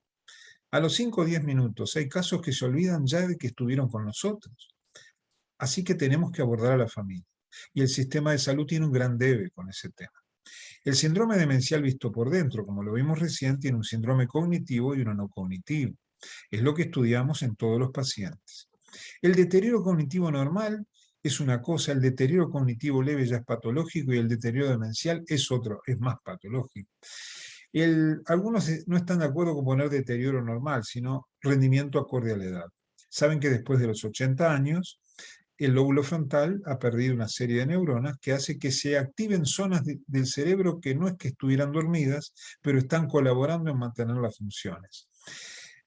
A los 5 o 10 minutos hay casos que se olvidan ya de que estuvieron con nosotros. Así que tenemos que abordar a la familia. Y el sistema de salud tiene un gran debe con ese tema. El síndrome demencial visto por dentro, como lo vimos recién, tiene un síndrome cognitivo y uno no cognitivo. Es lo que estudiamos en todos los pacientes. El deterioro cognitivo normal es una cosa, el deterioro cognitivo leve ya es patológico y el deterioro demencial es otro, es más patológico. Algunos no están de acuerdo con poner deterioro normal, sino rendimiento acorde a la edad. Saben que después de los 80 años, el lóbulo frontal ha perdido una serie de neuronas que hace que se activen zonas del cerebro que no es que estuvieran dormidas, pero están colaborando en mantener las funciones.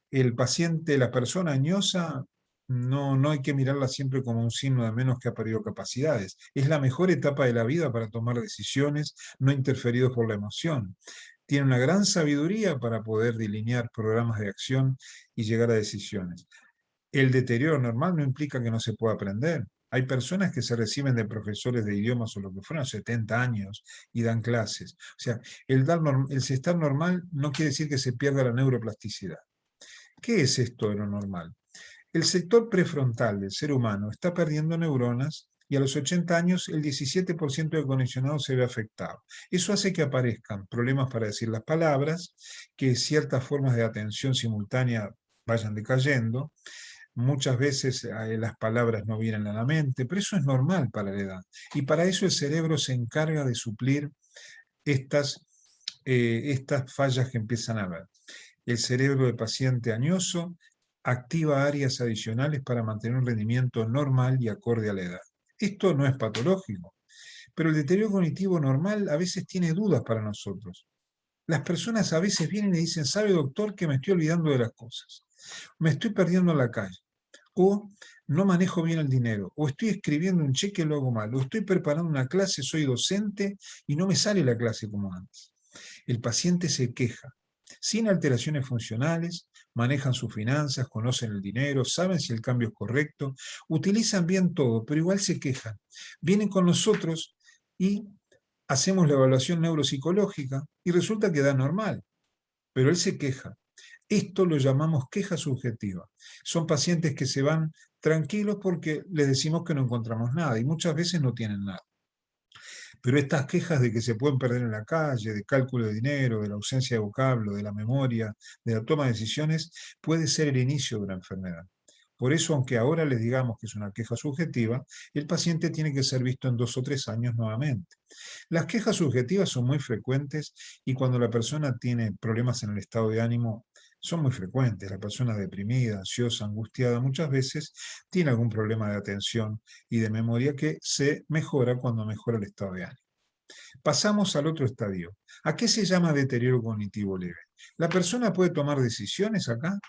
El paciente, la persona añosa, no hay que mirarla siempre como un signo de menos que ha perdido capacidades. Es la mejor etapa de la vida para tomar decisiones no interferidos por la emoción. Tiene una gran sabiduría para poder delinear programas de acción y llegar a decisiones. El deterioro normal no implica que no se pueda aprender. Hay personas que se reciben de profesores de idiomas o lo que fueran 70 años y dan clases. O sea, el estar normal no quiere decir que se pierda la neuroplasticidad. ¿Qué es esto de lo normal? El sector prefrontal del ser humano está perdiendo neuronas y a los 80 años el 17% de conexionados se ve afectado. Eso hace que aparezcan problemas para decir las palabras, que ciertas formas de atención simultánea vayan decayendo. Muchas veces las palabras no vienen a la mente, pero eso es normal para la edad. Y para eso el cerebro se encarga de suplir estas fallas que empiezan a haber. El cerebro del paciente añoso activa áreas adicionales para mantener un rendimiento normal y acorde a la edad. Esto no es patológico, pero el deterioro cognitivo normal a veces tiene dudas para nosotros. Las personas a veces vienen y dicen, ¿sabe, doctor, que me estoy olvidando de las cosas? Me estoy perdiendo en la calle. O no manejo bien el dinero. O estoy escribiendo un cheque y lo hago mal. O estoy preparando una clase, soy docente y no me sale la clase como antes. El paciente se queja, sin alteraciones funcionales, manejan sus finanzas, conocen el dinero, saben si el cambio es correcto, utilizan bien todo, pero igual se quejan. Vienen con nosotros y hacemos la evaluación neuropsicológica y resulta que da normal, pero él se queja. Esto lo llamamos queja subjetiva. Son pacientes que se van tranquilos porque les decimos que no encontramos nada y muchas veces no tienen nada. Pero estas quejas de que se pueden perder en la calle, de cálculo de dinero, de la ausencia de vocablo, de la memoria, de la toma de decisiones, puede ser el inicio de una enfermedad. Por eso, aunque ahora les digamos que es una queja subjetiva, el paciente tiene que ser visto en 2 o 3 años nuevamente. Las quejas subjetivas son muy frecuentes y cuando la persona tiene problemas en el estado de ánimo, son muy frecuentes. La persona deprimida, ansiosa, angustiada, muchas veces tiene algún problema de atención y de memoria que se mejora cuando mejora el estado de ánimo. Pasamos al otro estadio. ¿A qué se llama deterioro cognitivo leve? ¿La persona puede tomar decisiones acá?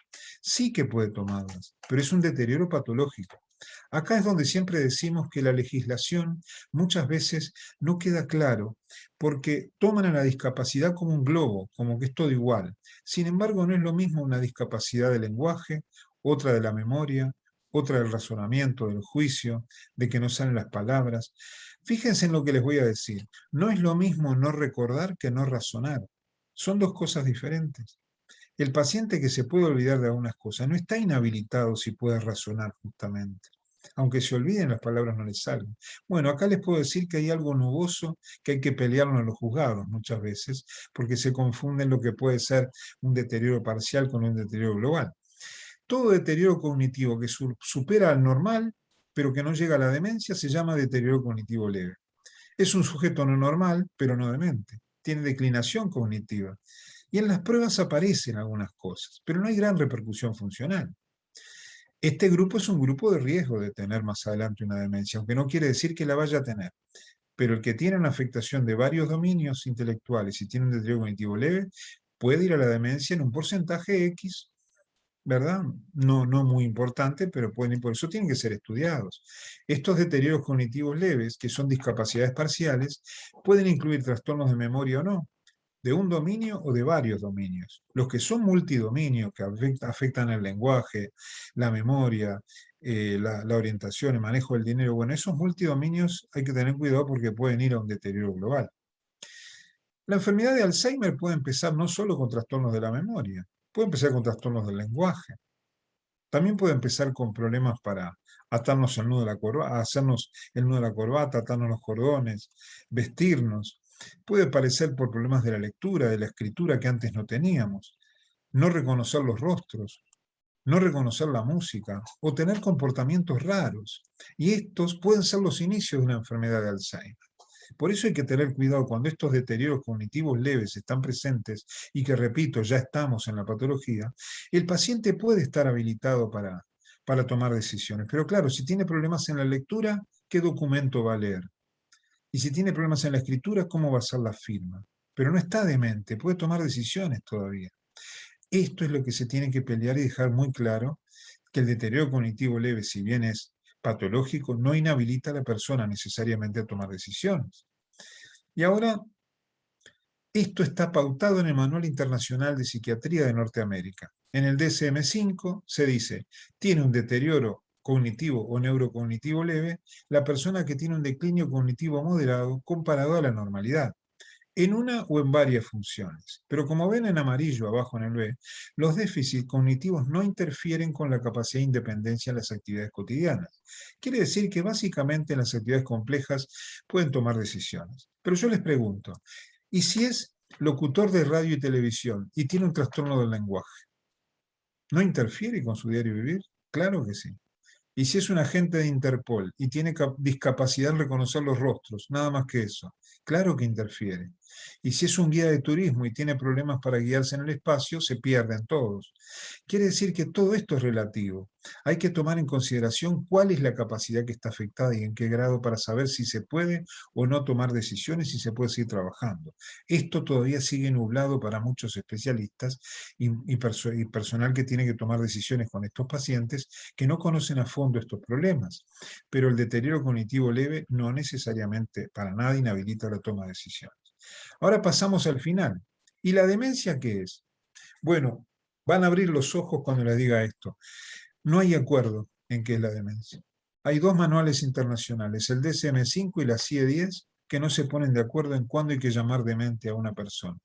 Sí que puede tomarlas, pero es un deterioro patológico. Acá es donde siempre decimos que la legislación muchas veces no queda claro porque toman a la discapacidad como un globo, como que es todo igual. Sin embargo, no es lo mismo una discapacidad del lenguaje, otra de la memoria, otra del razonamiento, del juicio, de que no salen las palabras. Fíjense en lo que les voy a decir. No es lo mismo no recordar que no razonar. Son 2 cosas diferentes. El paciente que se puede olvidar de algunas cosas no está inhabilitado si puede razonar justamente. Aunque se olviden, las palabras no les salen. Bueno, acá les puedo decir que hay algo nuboso que hay que pelearlo en los juzgados muchas veces, porque se confunden lo que puede ser un deterioro parcial con un deterioro global. Todo deterioro cognitivo que supera al normal, pero que no llega a la demencia, se llama deterioro cognitivo leve. Es un sujeto no normal, pero no demente. Tiene declinación cognitiva. Y en las pruebas aparecen algunas cosas, pero no hay gran repercusión funcional. Este grupo es un grupo de riesgo de tener más adelante una demencia, aunque no quiere decir que la vaya a tener. Pero el que tiene una afectación de varios dominios intelectuales y tiene un deterioro cognitivo leve, puede ir a la demencia en un porcentaje X, ¿verdad? No muy importante, pero pueden ir, por eso tienen que ser estudiados. Estos deterioros cognitivos leves, que son discapacidades parciales, pueden incluir trastornos de memoria o no, de un dominio o de varios dominios. Los que son multidominios, que afectan el lenguaje, la memoria, la orientación, el manejo del dinero, bueno, esos multidominios hay que tener cuidado porque pueden ir a un deterioro global. La enfermedad de Alzheimer puede empezar no solo con trastornos de la memoria, puede empezar con trastornos del lenguaje. También puede empezar con problemas para atarnos el nudo de la corbata, hacernos el nudo de la corbata, atarnos los cordones, vestirnos. Puede aparecer por problemas de la lectura, de la escritura que antes no teníamos, no reconocer los rostros, no reconocer la música o tener comportamientos raros. Y estos pueden ser los inicios de una enfermedad de Alzheimer. Por eso hay que tener cuidado cuando estos deterioros cognitivos leves están presentes y que, repito, ya estamos en la patología, el paciente puede estar habilitado para tomar decisiones. Pero claro, si tiene problemas en la lectura, ¿qué documento va a leer? Y si tiene problemas en la escritura, ¿cómo va a ser la firma? Pero no está demente, puede tomar decisiones todavía. Esto es lo que se tiene que pelear y dejar muy claro, que el deterioro cognitivo leve, si bien es patológico, no inhabilita a la persona necesariamente a tomar decisiones. Y ahora, esto está pautado en el Manual Internacional de Psiquiatría de Norteamérica. En el DSM-5 se dice, tiene un deterioro cognitivo o neurocognitivo leve la persona que tiene un declinio cognitivo moderado comparado a la normalidad, en una o en varias funciones. Pero como ven en amarillo abajo en el B, los déficits cognitivos no interfieren con la capacidad de independencia en las actividades cotidianas. Quiere decir que básicamente en las actividades complejas pueden tomar decisiones. Pero yo les pregunto, ¿y si es locutor de radio y televisión y tiene un trastorno del lenguaje? ¿No interfiere con su diario vivir? Claro que sí. Y si es un agente de Interpol y tiene discapacidad en reconocer los rostros, nada más que eso, claro que interfiere. Y si es un guía de turismo y tiene problemas para guiarse en el espacio, se pierden todos. Quiere decir que todo esto es relativo. Hay que tomar en consideración cuál es la capacidad que está afectada y en qué grado para saber si se puede o no tomar decisiones y se puede seguir trabajando. Esto todavía sigue nublado para muchos especialistas y personal que tiene que tomar decisiones con estos pacientes que no conocen a fondo estos problemas. Pero el deterioro cognitivo leve no necesariamente para nada inhabilita la toma de decisiones. Ahora pasamos al final. ¿Y la demencia qué es? Bueno, van a abrir los ojos cuando les diga esto. No hay acuerdo en qué es la demencia. Hay dos manuales internacionales, el DSM-5 y la CIE-10, que no se ponen de acuerdo en cuándo hay que llamar demente a una persona.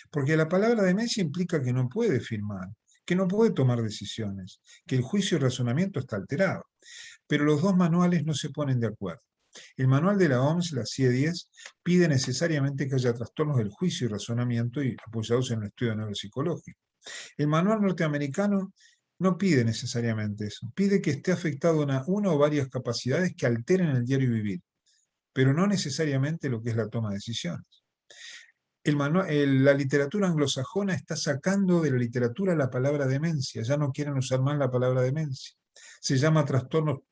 Porque la palabra demencia implica que no puede firmar, que no puede tomar decisiones, que el juicio y razonamiento está alterado. Pero los dos manuales no se ponen de acuerdo. El manual de la OMS, la CIE-10, pide necesariamente que haya trastornos del juicio y razonamiento y apoyados en el estudio neuropsicológico. El manual norteamericano no pide necesariamente eso, pide que esté afectado una o varias capacidades que alteren el diario vivir, pero no necesariamente lo que es la toma de decisiones. La literatura anglosajona está sacando de la literatura la palabra demencia, ya no quieren usar más la palabra demencia. Se llama trastorno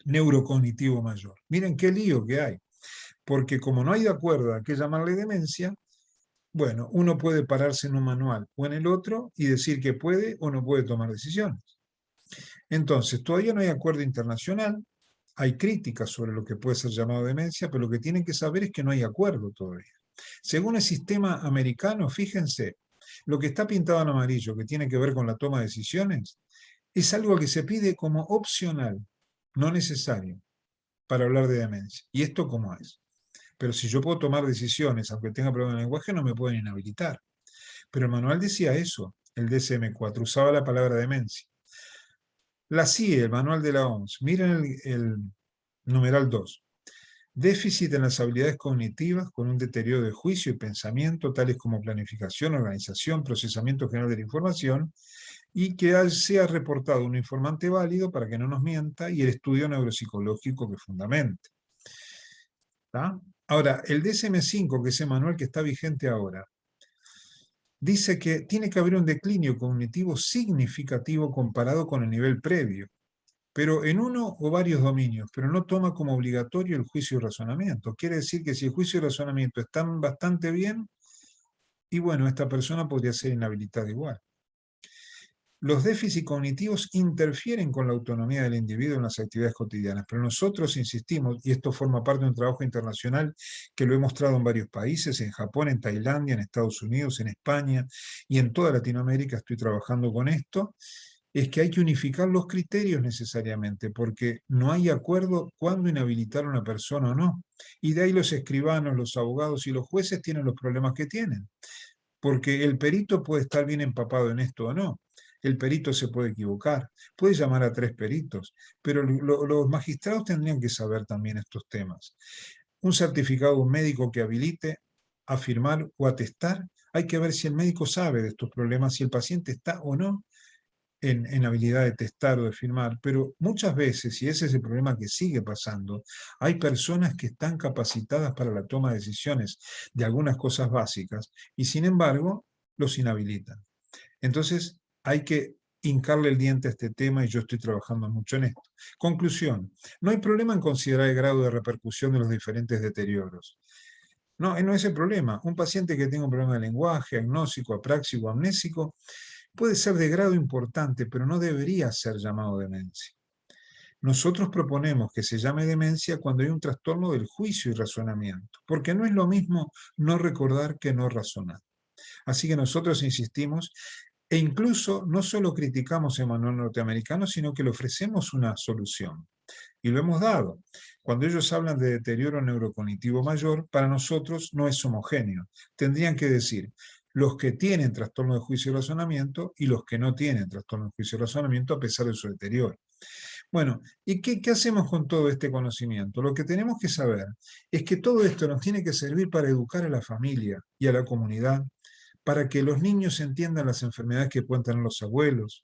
neurocognitivo mayor. Miren qué lío que hay, porque como no hay de acuerdo a qué llamarle demencia, bueno, uno puede pararse en un manual o en el otro y decir que puede o no puede tomar decisiones. Entonces, todavía no hay acuerdo internacional, hay críticas sobre lo que puede ser llamado demencia, pero lo que tienen que saber es que no hay acuerdo todavía. Según el sistema americano, fíjense, lo que está pintado en amarillo, que tiene que ver con la toma de decisiones, es algo que se pide como opcional, no necesario, para hablar de demencia. ¿Y esto cómo es? Pero si yo puedo tomar decisiones, aunque tenga problemas de lenguaje, no me pueden inhabilitar. Pero el manual decía eso, el DSM-4, usaba la palabra demencia. La CIE, el manual de la OMS, miren el numeral 2. Déficit en las habilidades cognitivas con un deterioro de juicio y pensamiento, tales como planificación, organización, procesamiento general de la información, y que sea reportado un informante válido para que no nos mienta y el estudio neuropsicológico que fundamente. ¿Tá? Ahora, el DSM-5, que es el manual que está vigente ahora, dice que tiene que haber un declinio cognitivo significativo comparado con el nivel previo, pero en uno o varios dominios, pero no toma como obligatorio el juicio y razonamiento. Quiere decir que si el juicio y razonamiento están bastante bien, y bueno, esta persona podría ser inhabilitada igual. Los déficits cognitivos interfieren con la autonomía del individuo en las actividades cotidianas, pero nosotros insistimos, y esto forma parte de un trabajo internacional que lo he mostrado en varios países, en Japón, en Tailandia, en Estados Unidos, en España y en toda Latinoamérica estoy trabajando con esto, es que hay que unificar los criterios necesariamente, porque no hay acuerdo cuándo inhabilitar a una persona o no. Y de ahí los escribanos, los abogados y los jueces tienen los problemas que tienen, porque el perito puede estar bien empapado en esto o no. El perito se puede equivocar, puede llamar a 3 peritos, pero los magistrados tendrían que saber también estos temas. Un certificado de un médico que habilite a firmar o atestar, hay que ver si el médico sabe de estos problemas, si el paciente está o no en habilidad de testar o de firmar, pero muchas veces, y ese es el problema que sigue pasando, hay personas que están capacitadas para la toma de decisiones de algunas cosas básicas y sin embargo los inhabilitan. Entonces hay que hincarle el diente a este tema y yo estoy trabajando mucho en esto. Conclusión, no hay problema en considerar el grado de repercusión de los diferentes deterioros. No, no es el problema. Un paciente que tenga un problema de lenguaje, agnóstico, apráxico, amnésico, puede ser de grado importante, pero no debería ser llamado demencia. Nosotros proponemos que se llame demencia cuando hay un trastorno del juicio y razonamiento, porque no es lo mismo no recordar que no razonar. Así que nosotros insistimos e incluso no solo criticamos el manual norteamericano, sino que le ofrecemos una solución. Y lo hemos dado. Cuando ellos hablan de deterioro neurocognitivo mayor, para nosotros no es homogéneo. Tendrían que decir los que tienen trastorno de juicio y razonamiento y los que no tienen trastorno de juicio y razonamiento a pesar de su deterioro. Bueno, ¿y qué hacemos con todo este conocimiento? Lo que tenemos que saber es que todo esto nos tiene que servir para educar a la familia y a la comunidad, para que los niños entiendan las enfermedades que pueden tener los abuelos,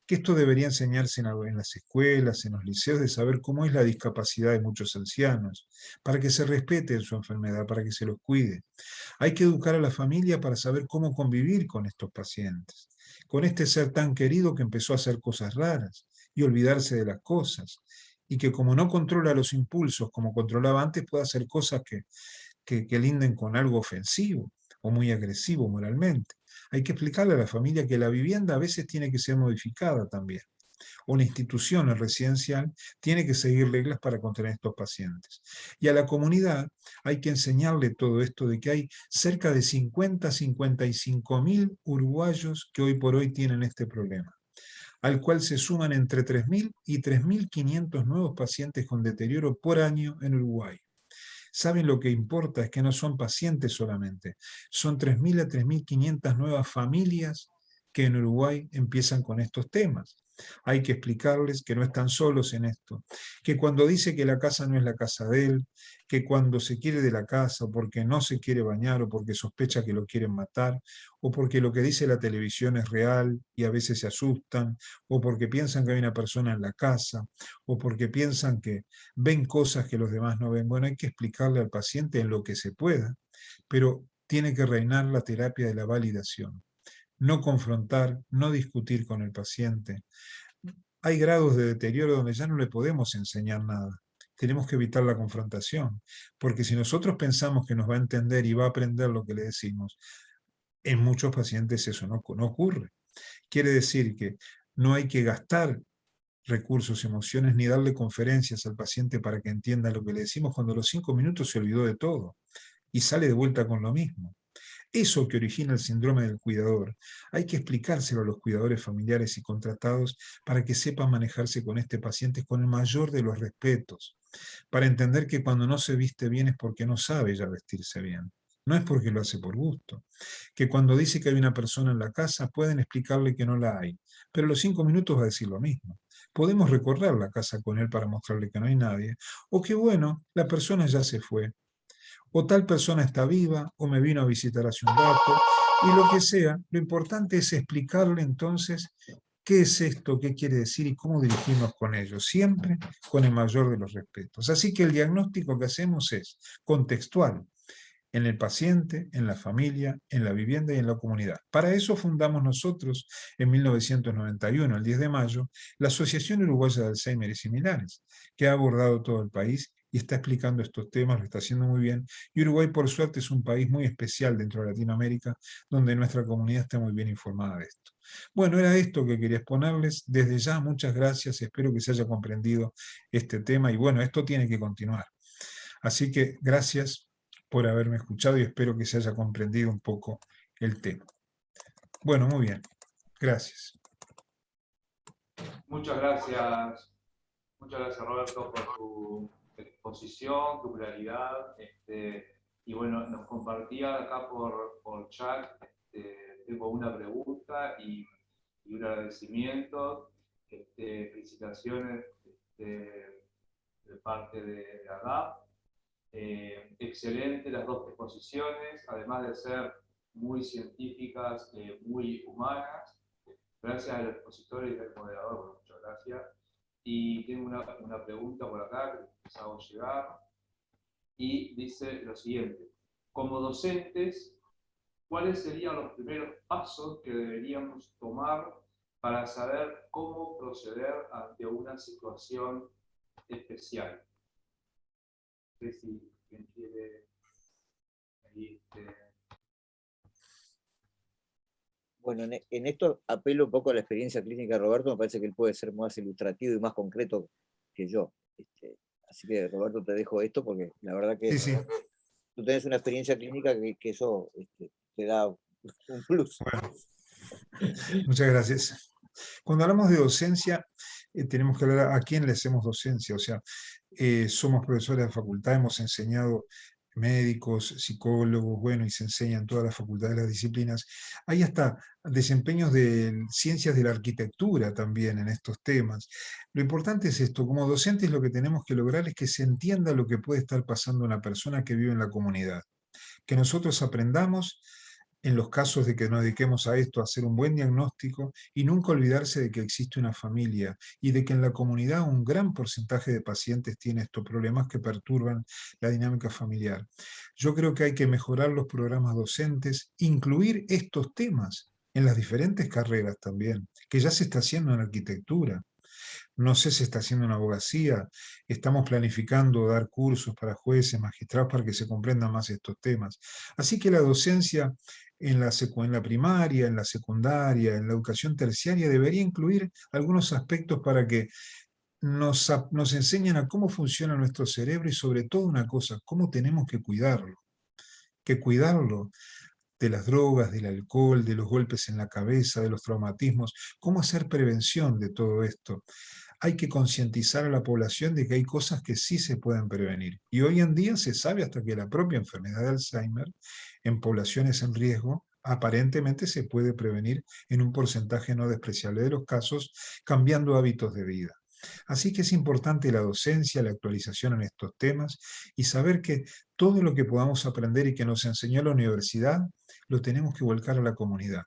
que esto debería enseñarse en las escuelas, en los liceos, de saber cómo es la discapacidad de muchos ancianos, para que se respete su enfermedad, para que se los cuide. Hay que educar a la familia para saber cómo convivir con estos pacientes, con este ser tan querido que empezó a hacer cosas raras y olvidarse de las cosas, y que como no controla los impulsos como controlaba antes, puede hacer cosas que linden con algo ofensivo o muy agresivo moralmente. Hay que explicarle a la familia que la vivienda a veces tiene que ser modificada también. o la institución, el residencial, tiene que seguir reglas para contener estos pacientes. Y a la comunidad hay que enseñarle todo esto de que hay cerca de 55.000 uruguayos que hoy por hoy tienen este problema, al cual se suman entre 3.000 y 3.500 nuevos pacientes con deterioro por año en Uruguay. ¿Saben lo que importa? Es que no son pacientes solamente, son 3.000 a 3.500 nuevas familias que en Uruguay empiezan con estos temas. Hay que explicarles que no están solos en esto, que cuando dice que la casa no es la casa de él, que cuando se quiere de la casa o porque no se quiere bañar o porque sospecha que lo quieren matar, o porque lo que dice la televisión es real y a veces se asustan, o porque piensan que hay una persona en la casa, o porque piensan que ven cosas que los demás no ven. Bueno, hay que explicarle al paciente en lo que se pueda, pero tiene que reinar la terapia de la validación. No confrontar, no discutir con el paciente. Hay grados de deterioro donde ya no le podemos enseñar nada. Tenemos que evitar la confrontación, porque si nosotros pensamos que nos va a entender y va a aprender lo que le decimos, en muchos pacientes eso no ocurre. Quiere decir que no hay que gastar recursos, emociones, ni darle conferencias al paciente para que entienda lo que le decimos cuando a los 5 minutos se olvidó de todo y sale de vuelta con lo mismo. Eso que origina el síndrome del cuidador, hay que explicárselo a los cuidadores familiares y contratados para que sepan manejarse con este paciente con el mayor de los respetos, para entender que cuando no se viste bien es porque no sabe ya vestirse bien, no es porque lo hace por gusto, que cuando dice que hay una persona en la casa pueden explicarle que no la hay, pero a los 5 minutos va a decir lo mismo. Podemos recorrer la casa con él para mostrarle que no hay nadie, o que bueno, la persona ya se fue, o tal persona está viva, o me vino a visitar hace un rato, y lo que sea. Lo importante es explicarle entonces qué es esto, qué quiere decir y cómo dirigirnos con ellos, siempre con el mayor de los respetos. Así que el diagnóstico que hacemos es contextual, en el paciente, en la familia, en la vivienda y en la comunidad. Para eso fundamos nosotros, en 1991, el 10 de mayo, la Asociación Uruguaya de Alzheimer y Similares, que ha abordado todo el país y está explicando estos temas, lo está haciendo muy bien. Y Uruguay, por suerte, es un país muy especial dentro de Latinoamérica, donde nuestra comunidad está muy bien informada de esto. Bueno, era esto que quería exponerles. Desde ya, muchas gracias. Espero que se haya comprendido este tema. Y bueno, esto tiene que continuar. Así que gracias por haberme escuchado y espero que se haya comprendido un poco el tema. Bueno, muy bien. Gracias. Muchas gracias Roberto por tu exposición, tu claridad. Y bueno, nos compartía acá por chat, tengo una pregunta y un agradecimiento, felicitaciones de parte de ADAP. Excelente las dos exposiciones, además de ser muy científicas, muy humanas. Gracias a los expositores y al moderador, bueno, muchas gracias. Y tengo una pregunta por acá que les hago llegar, y dice lo siguiente: como docentes, ¿cuáles serían los primeros pasos que deberíamos tomar para saber cómo proceder ante una situación especial? No sé si quien quiere ahí, Bueno, en esto apelo un poco a la experiencia clínica de Roberto, me parece que él puede ser más ilustrativo y más concreto que yo. Así que, Roberto, te dejo esto porque la verdad que Sí. tú tenés una experiencia clínica que eso te da un plus. Bueno, muchas gracias. Cuando hablamos de docencia, tenemos que hablar a quién le hacemos docencia. O sea, somos profesores de facultad, hemos enseñado médicos, psicólogos, bueno, y se enseña en todas las facultades de las disciplinas. Hay hasta desempeños de ciencias de la arquitectura también en estos temas. Lo importante es esto: como docentes lo que tenemos que lograr es que se entienda lo que puede estar pasando a una persona que vive en la comunidad. Que nosotros aprendamos, en los casos de que nos dediquemos a esto, a hacer un buen diagnóstico y nunca olvidarse de que existe una familia y de que en la comunidad un gran porcentaje de pacientes tiene estos problemas que perturban la dinámica familiar. Yo creo que hay que mejorar los programas docentes, incluir estos temas en las diferentes carreras también, que ya se está haciendo en arquitectura. No sé si está haciendo una abogacía, estamos planificando dar cursos para jueces, magistrados, para que se comprendan más estos temas. Así que la docencia en la primaria, en la secundaria, en la educación terciaria, debería incluir algunos aspectos para que nos enseñen a cómo funciona nuestro cerebro y sobre todo una cosa, cómo tenemos que cuidarlo de las drogas, del alcohol, de los golpes en la cabeza, de los traumatismos, cómo hacer prevención de todo esto. Hay que concientizar a la población de que hay cosas que sí se pueden prevenir. Y hoy en día se sabe hasta que la propia enfermedad de Alzheimer en poblaciones en riesgo aparentemente se puede prevenir en un porcentaje no despreciable de los casos, cambiando hábitos de vida. Así que es importante la docencia, la actualización en estos temas y saber que todo lo que podamos aprender y que nos enseñó la universidad, lo tenemos que volcar a la comunidad.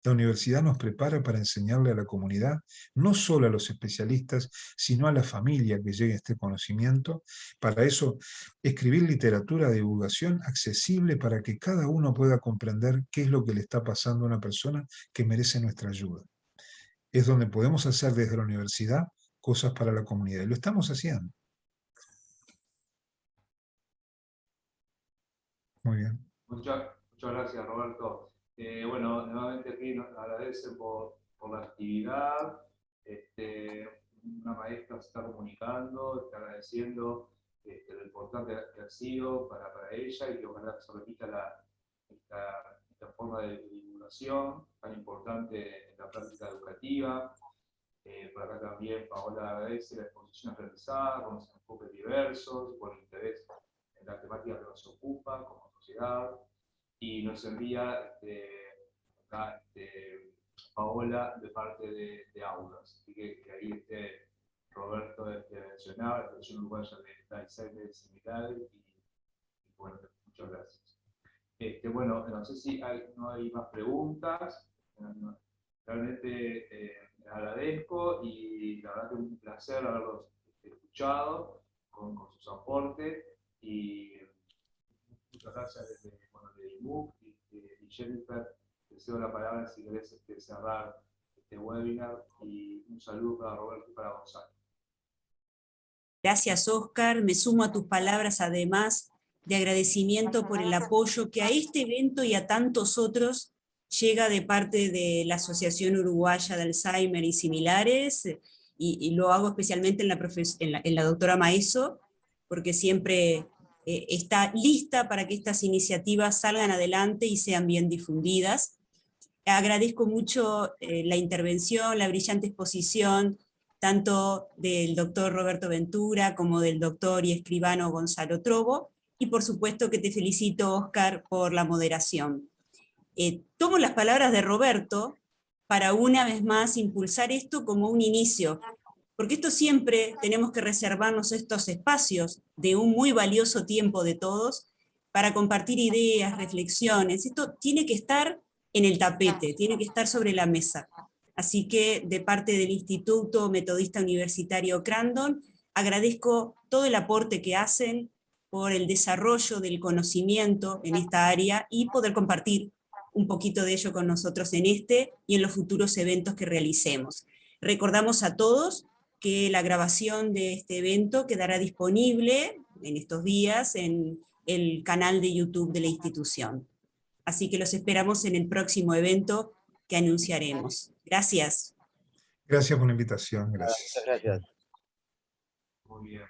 La universidad nos prepara para enseñarle a la comunidad, no solo a los especialistas, sino a la familia que llegue este conocimiento. Para eso, escribir literatura de divulgación accesible para que cada uno pueda comprender qué es lo que le está pasando a una persona que merece nuestra ayuda. Es donde podemos hacer desde la universidad cosas para la comunidad, y lo estamos haciendo. Muy bien. Muchas gracias, Roberto. Bueno, nuevamente aquí nos agradecen por la actividad. Una maestra se está comunicando, está agradeciendo lo importante que ha sido para ella y que ojalá se repita esta forma de divulgación tan importante en la práctica educativa. Por acá también Paola agradece la exposición realizada con los enfoques diversos, por el interés en la temática que nos ocupa como sociedad. Y nos envía acá Paola de parte de Audas. Así que ahí Roberto mencionaba la Asociación Uruguaya de Alzheimer y similares. Y bueno, muchas gracias. Bueno, no sé si no hay más preguntas. Realmente les agradezco y la verdad que es un placer haberlos escuchado con sus aportes. Y muchas gracias desde IMUC y Jennifer. Te cedo la palabra si querés cerrar este webinar, y un saludo para Roberto y para Gonzalo. Gracias, Óscar. Me sumo a tus palabras, además de agradecimiento por el apoyo que a este evento y a tantos otros llega de parte de la Asociación Uruguaya de Alzheimer y similares, y lo hago especialmente en la doctora Maeso, porque siempre está lista para que estas iniciativas salgan adelante y sean bien difundidas. Agradezco mucho la intervención, la brillante exposición, tanto del doctor Roberto Ventura como del doctor y escribano Gonzalo Trobo, y por supuesto que te felicito, Óscar, por la moderación. Tomo las palabras de Roberto para una vez más impulsar esto como un inicio, porque esto siempre tenemos que reservarnos estos espacios de un muy valioso tiempo de todos para compartir ideas, reflexiones. Esto tiene que estar en el tapete, tiene que estar sobre la mesa. Así que de parte del Instituto Metodista Universitario Crandon, agradezco todo el aporte que hacen por el desarrollo del conocimiento en esta área y poder compartir un poquito de ello con nosotros en este y en los futuros eventos que realicemos. Recordamos a todos que la grabación de este evento quedará disponible en estos días en el canal de YouTube de la institución. Así que los esperamos en el próximo evento que anunciaremos. Gracias. Gracias por la invitación. Gracias. Muchas gracias. Muy bien.